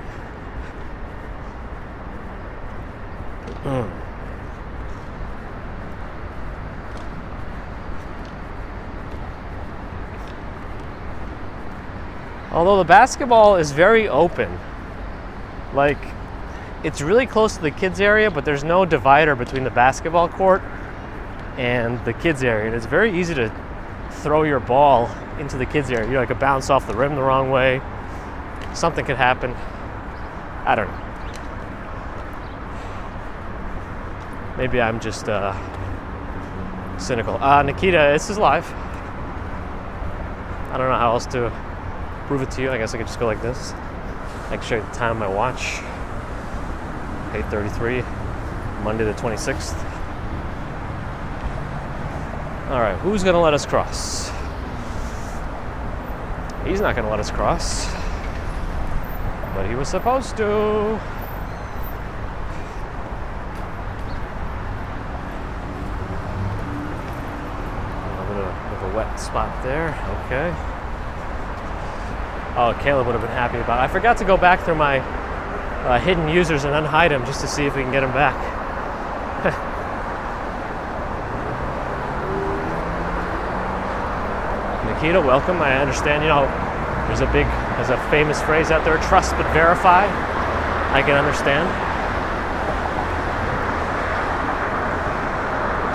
Although the basketball is very open. Like, it's really close to the kids area, but there's no divider between the basketball court and the kids area. And it's very easy to throw your ball into the kids area. You know, like a bounce off the rim the wrong way. Something could happen. I don't know. Maybe I'm just cynical. Nikita, this is live. I don't know how else to prove it to you. I guess I could just go like this. I can show you the time on my watch. 8:33, Monday the 26th. All right, who's gonna let us cross? He's not gonna let us cross, but he was supposed to. A little bit of a wet spot there. Okay. Oh, Caleb would have been happy about it. I forgot to go back through my hidden users and unhide them just to see if we can get them back. Nikita, welcome. I understand, you know, there's a famous phrase out there, trust but verify. I can understand.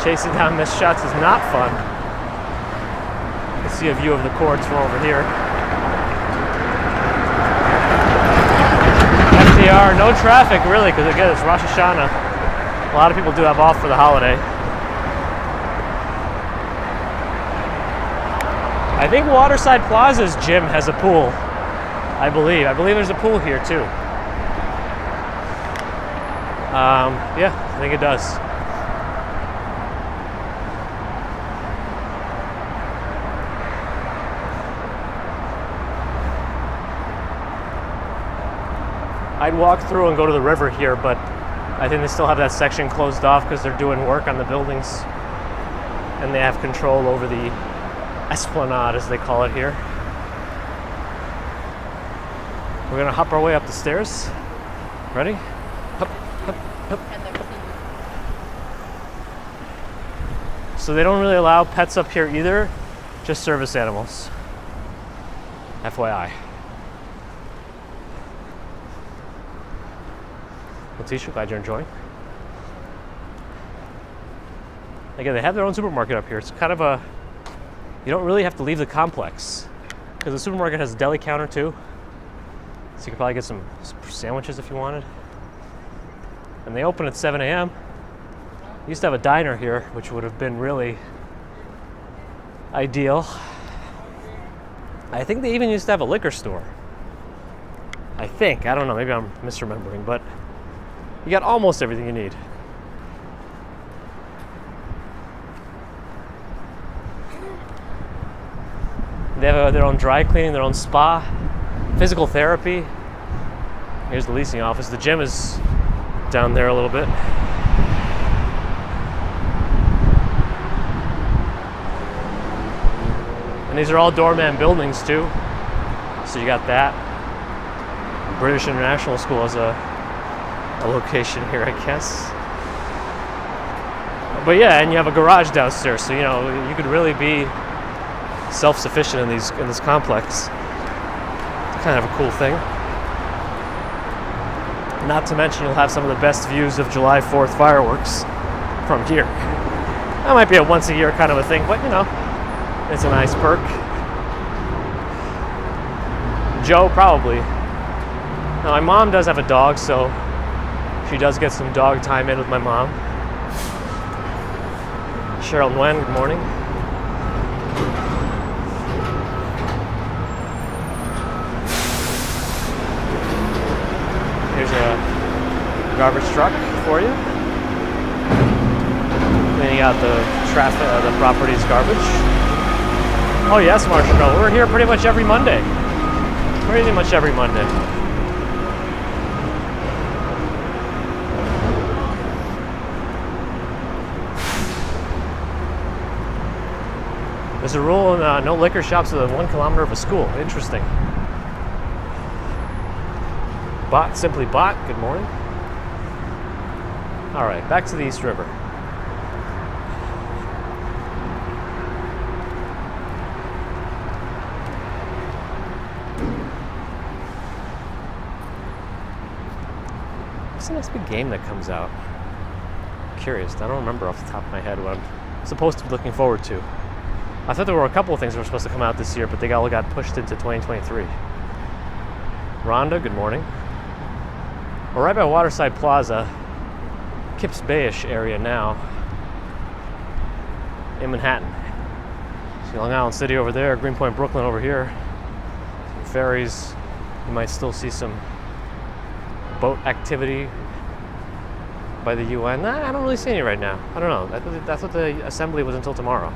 Chasing down missed shots is not fun. You can see a view of the courts from over here. No traffic really, because again it's Rosh Hashanah. A lot of people do have off for the holiday. I think Waterside Plaza's gym has a pool. I believe there's a pool here too. Yeah, I think it does. I'd walk through and go to the river here, but I think they still have that section closed off because they're doing work on the buildings. and they have control over the esplanade, as they call it here. We're gonna hop our way up the stairs. Ready? Hup, hup, hup. So they don't really allow pets up here either, just service animals. FYI. Letitia, glad you're enjoying. Again, they have their own supermarket up here. It's kind of a, you don't really have to leave the complex because the supermarket has a deli counter too. So you could probably get some sandwiches if you wanted. And they open at 7 a.m. Used to have a diner here, which would have been really ideal. I think they even used to have a liquor store. I think, I don't know, maybe I'm misremembering, but you got almost everything you need. They have their own dry cleaning, their own spa, physical therapy. Here's the leasing office. The gym is down there a little bit. And these are all doorman buildings too. So you got that. British International School has a location here, I guess. But yeah, and you have a garage downstairs, so you know you could really be self-sufficient in this complex. It's kind of a cool thing. Not to mention you'll have some of the best views of July 4th fireworks from here. That might be a once a year kind of a thing, but you know, it's a nice perk. Joe, probably. Now, my mom does have a dog, so she does get some dog time in with my mom. Cheryl Nguyen, good morning. Here's a garbage truck for you. Cleaning out the traffic, the property's garbage. Oh yes, Marshall, we're here pretty much every Monday. Pretty much every Monday. There's a rule in no liquor shops within 1 kilometer of a school. Interesting. Bot, simply Bot, good morning. All right, back to the East River. What's the next big game that comes out? I'm curious, I don't remember off the top of my head what I'm supposed to be looking forward to. I thought there were a couple of things that were supposed to come out this year, but they all got pushed into 2023. Rhonda, good morning. We're right by Waterside Plaza, Kips Bay-ish area now, in Manhattan. See Long Island City over there, Greenpoint, Brooklyn over here. Some ferries. You might still see some boat activity by the UN. Nah, I don't really see any right now. I don't know. That's what the assembly was until tomorrow.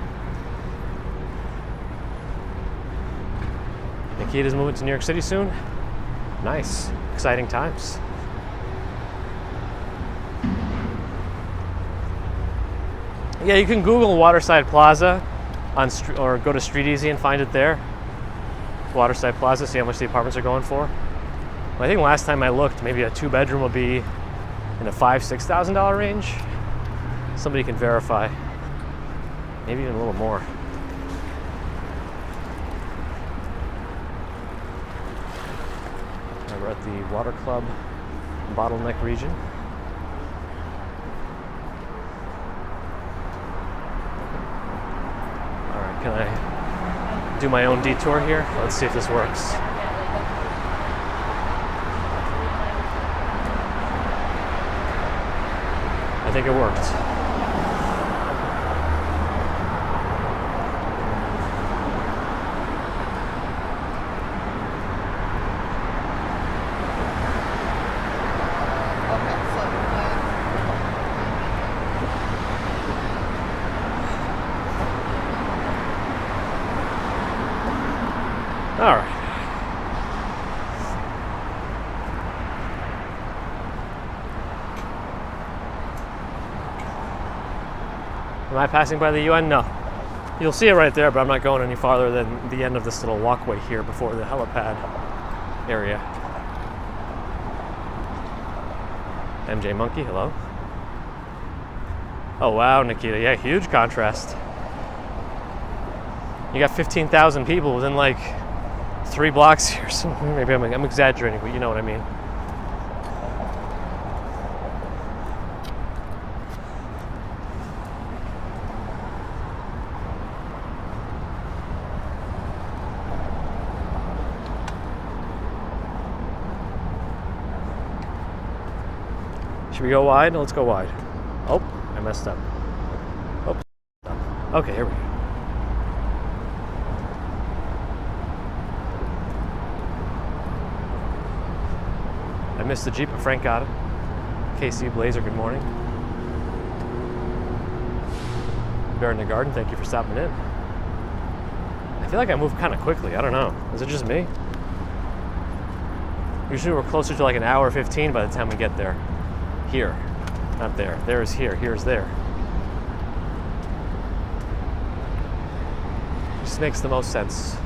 Nikita's moving to New York City soon. Nice. Exciting times. Yeah, you can Google Waterside Plaza or go to Street Easy and find it there. Waterside Plaza, see how much the apartments are going for. Well, I think last time I looked, maybe a 2-bedroom will be in the $5,000-$6,000 range. Somebody can verify. Maybe even a little more. We're at the Water Club bottleneck region. All right, can I do my own detour here? Let's see if this works. I think it worked. All right. Am I passing by the UN? No. You'll see it right there, but I'm not going any farther than the end of this little walkway here before the helipad area. MJ Monkey, hello. Oh wow, Nikita, yeah, huge contrast. You got 15,000 people within like 3 blocks here, so maybe I'm exaggerating, but you know what I mean. Should we go wide? Let's go wide. Oh, I messed up. Oh, okay, here we go. I missed the Jeep, but Frank got it. KC Blazer, good morning. Bear in the Garden, thank you for stopping in. I feel like I moved kind of quickly. I don't know. Is it just me? Usually we're closer to like an hour 15 by the time we get there. Here, not there. There is here. Here's there. Just makes the most sense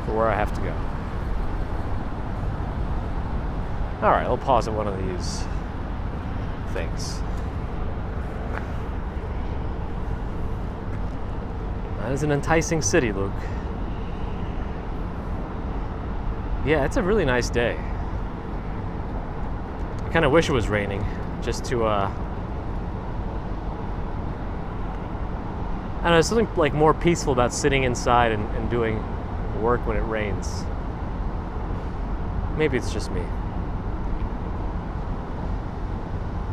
for where I have to go. All right, I'll pause at one of these things. That is an enticing city, Luke. Yeah, it's a really nice day. I kind of wish it was raining, just to, I don't know, there's something like more peaceful about sitting inside and doing work when it rains. Maybe it's just me.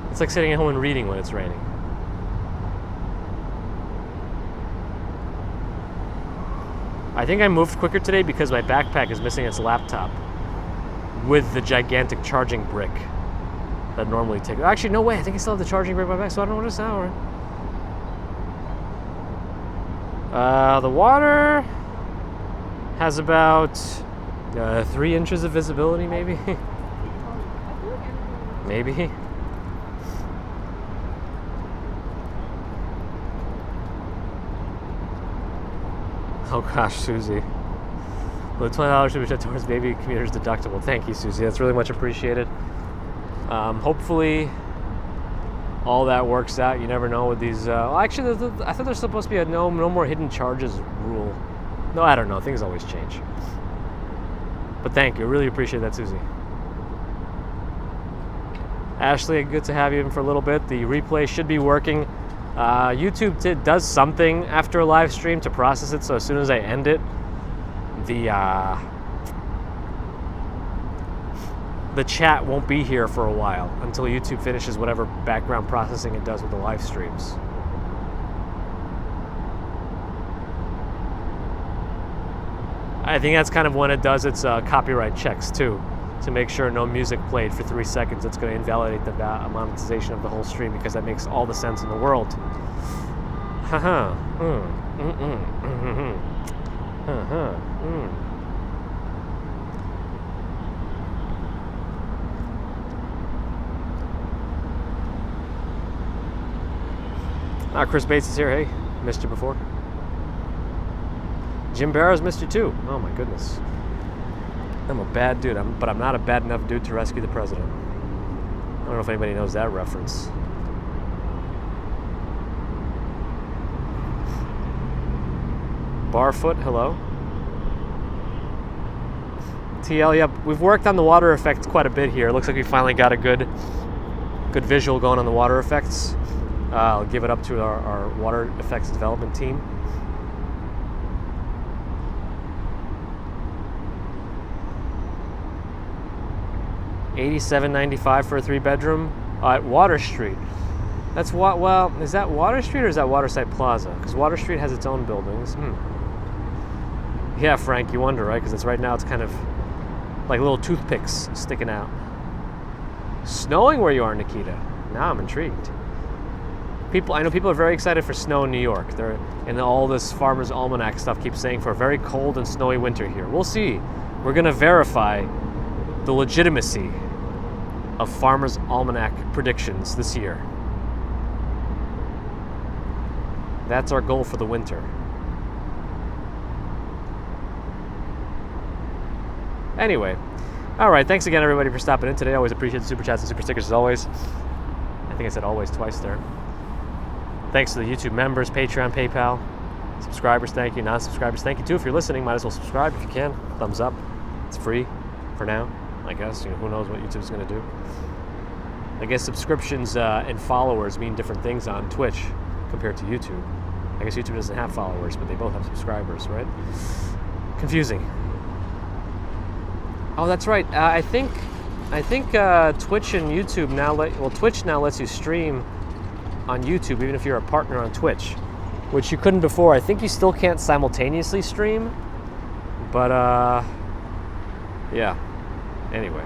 It's like sitting at home and reading when it's raining. I think I moved quicker today because my backpack is missing its laptop with the gigantic charging brick that normally take. Actually, no way. I think I still have the charging brick in my back, so I don't know what it's now. The water has about 3 inches of visibility, maybe. Maybe. Oh gosh, Susie. Well, the $20 should be set towards baby commuters deductible. Thank you, Susie. That's really much appreciated. Hopefully, all that works out. You never know with these. Well, actually, I thought there's supposed to be a no more hidden charges rule. No, I don't know. Things always change. But thank you. Really appreciate that, Susie. Ashley, good to have you in for a little bit. The replay should be working. YouTube does something after a live stream to process it, so as soon as I end it, the chat won't be here for a while until YouTube finishes whatever background processing it does with the live streams. I think that's kind of when it does its copyright checks too, to make sure no music played for 3 seconds. It's going to invalidate the monetization of the whole stream, because that makes all the sense in the world. Haha. Chris Bates is here. Hey, missed you before. Jim Barrows missed you too. Oh my goodness. I'm a bad dude, but I'm not a bad enough dude to rescue the president. I don't know if anybody knows that reference. Barfoot, hello. TL, yep, we've worked on the water effects quite a bit here. It looks like we finally got a good visual going on the water effects. I'll give it up to our water effects development team. $87.95 for a 3-bedroom at Water Street. That's what? Well, is that Water Street or is that Waterside Plaza? Because Water Street has its own buildings. Yeah, Frank, you wonder, right? Because right now it's kind of like little toothpicks sticking out. Snowing where you are, Nikita. Now I'm intrigued. I know people are very excited for snow in New York. And all this Farmer's Almanac stuff keeps saying for a very cold and snowy winter here. We'll see. We're going to verify the legitimacy of Farmer's Almanac predictions this year. That's our goal for the winter. Anyway, all right, thanks again, everybody, for stopping in today. I always appreciate the super chats and super stickers, as always. I think I said always twice there. Thanks to the YouTube members, Patreon, PayPal. Subscribers, thank you. Non-subscribers, thank you, too. If you're listening, might as well subscribe if you can. Thumbs up. It's free for now, I guess. Who knows what YouTube's going to do. I guess subscriptions and followers mean different things on Twitch compared to YouTube. I guess YouTube doesn't have followers, but they both have subscribers, right? Confusing. Oh, that's right. I think Twitch and YouTube now Twitch now lets you stream on YouTube even if you're a partner on Twitch, which you couldn't before. I think you still can't simultaneously stream, but yeah. Anyway.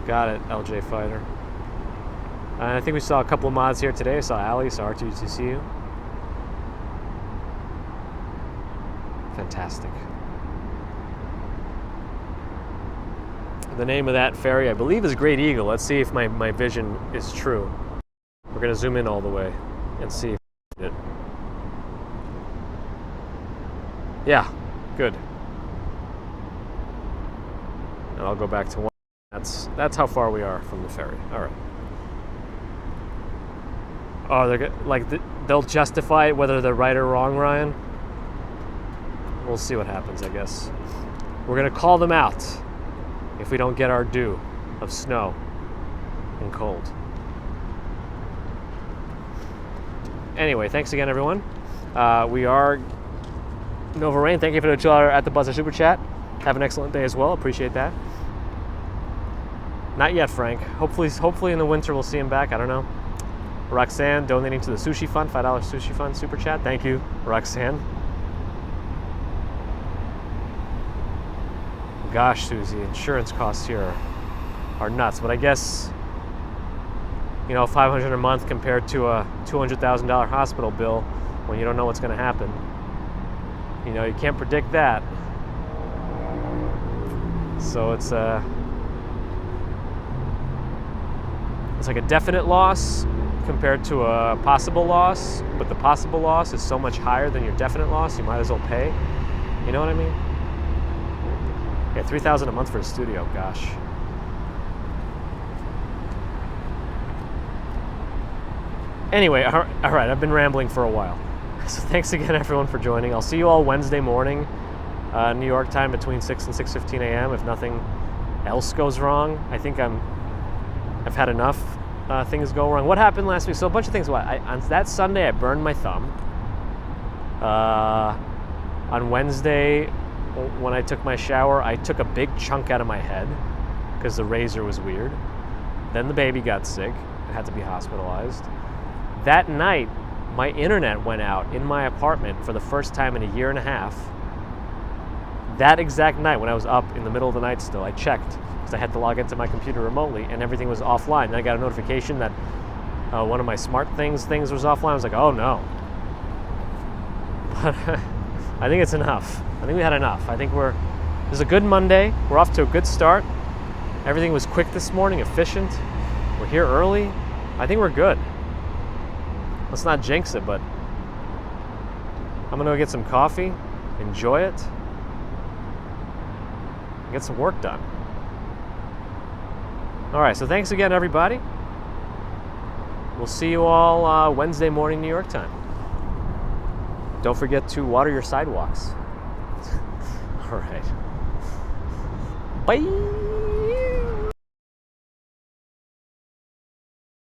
Got it, LJ Fighter. I think we saw a couple of mods here today. I saw Ali, saw R2TCU. Fantastic. The name of that ferry, I believe, is Great Eagle. Let's see if my vision is true. We're going to zoom in all the way and see if it. Yeah, good. And I'll go back to one. That's how far we are from the ferry. All right. Oh, they'll justify it whether they're right or wrong, Ryan. We'll see what happens, I guess. We're gonna call them out if we don't get our due of snow and cold. Anyway, thanks again, everyone. We are Nova Rain. Thank you for the $2 at the buzzer super chat. Have an excellent day as well. Appreciate that. Not yet, Frank. Hopefully in the winter we'll see him back. I don't know. Roxanne donating to the sushi fund, $5 sushi fund super chat. Thank you, Roxanne. Gosh, Susie, insurance costs here are nuts. But I guess, $500 a month compared to a $200,000 hospital bill when you don't know what's going to happen. You can't predict that. So it's like a definite loss compared to a possible loss, but the possible loss is so much higher than your definite loss, you might as well pay. You know what I mean? Yeah, $3,000 a month for a studio, gosh. Anyway, all right, I've been rambling for a while. So thanks again, everyone, for joining. I'll see you all Wednesday morning, New York time, between 6 and 6:15 a.m. if nothing else goes wrong. I think I've had enough things go wrong. What happened last week? So a bunch of things. On that Sunday, I burned my thumb. On Wednesday, when I took my shower, I took a big chunk out of my head because the razor was weird. Then the baby got sick. I had to be hospitalized. That night, my internet went out in my apartment for the first time in a year and a half. That exact night, when I was up in the middle of the night still, I checked because I had to log into my computer remotely and everything was offline. And I got a notification that one of my smart things was offline. I was like, oh no. But I think it's enough. I think we had enough. I think it was a good Monday. We're off to a good start. Everything was quick this morning, efficient. We're here early. I think we're good. Let's not jinx it, but I'm gonna go get some coffee, enjoy it, and get some work done. All right, so thanks again, everybody. We'll see you all Wednesday morning, New York time. Don't forget to water your sidewalks. All right. Bye.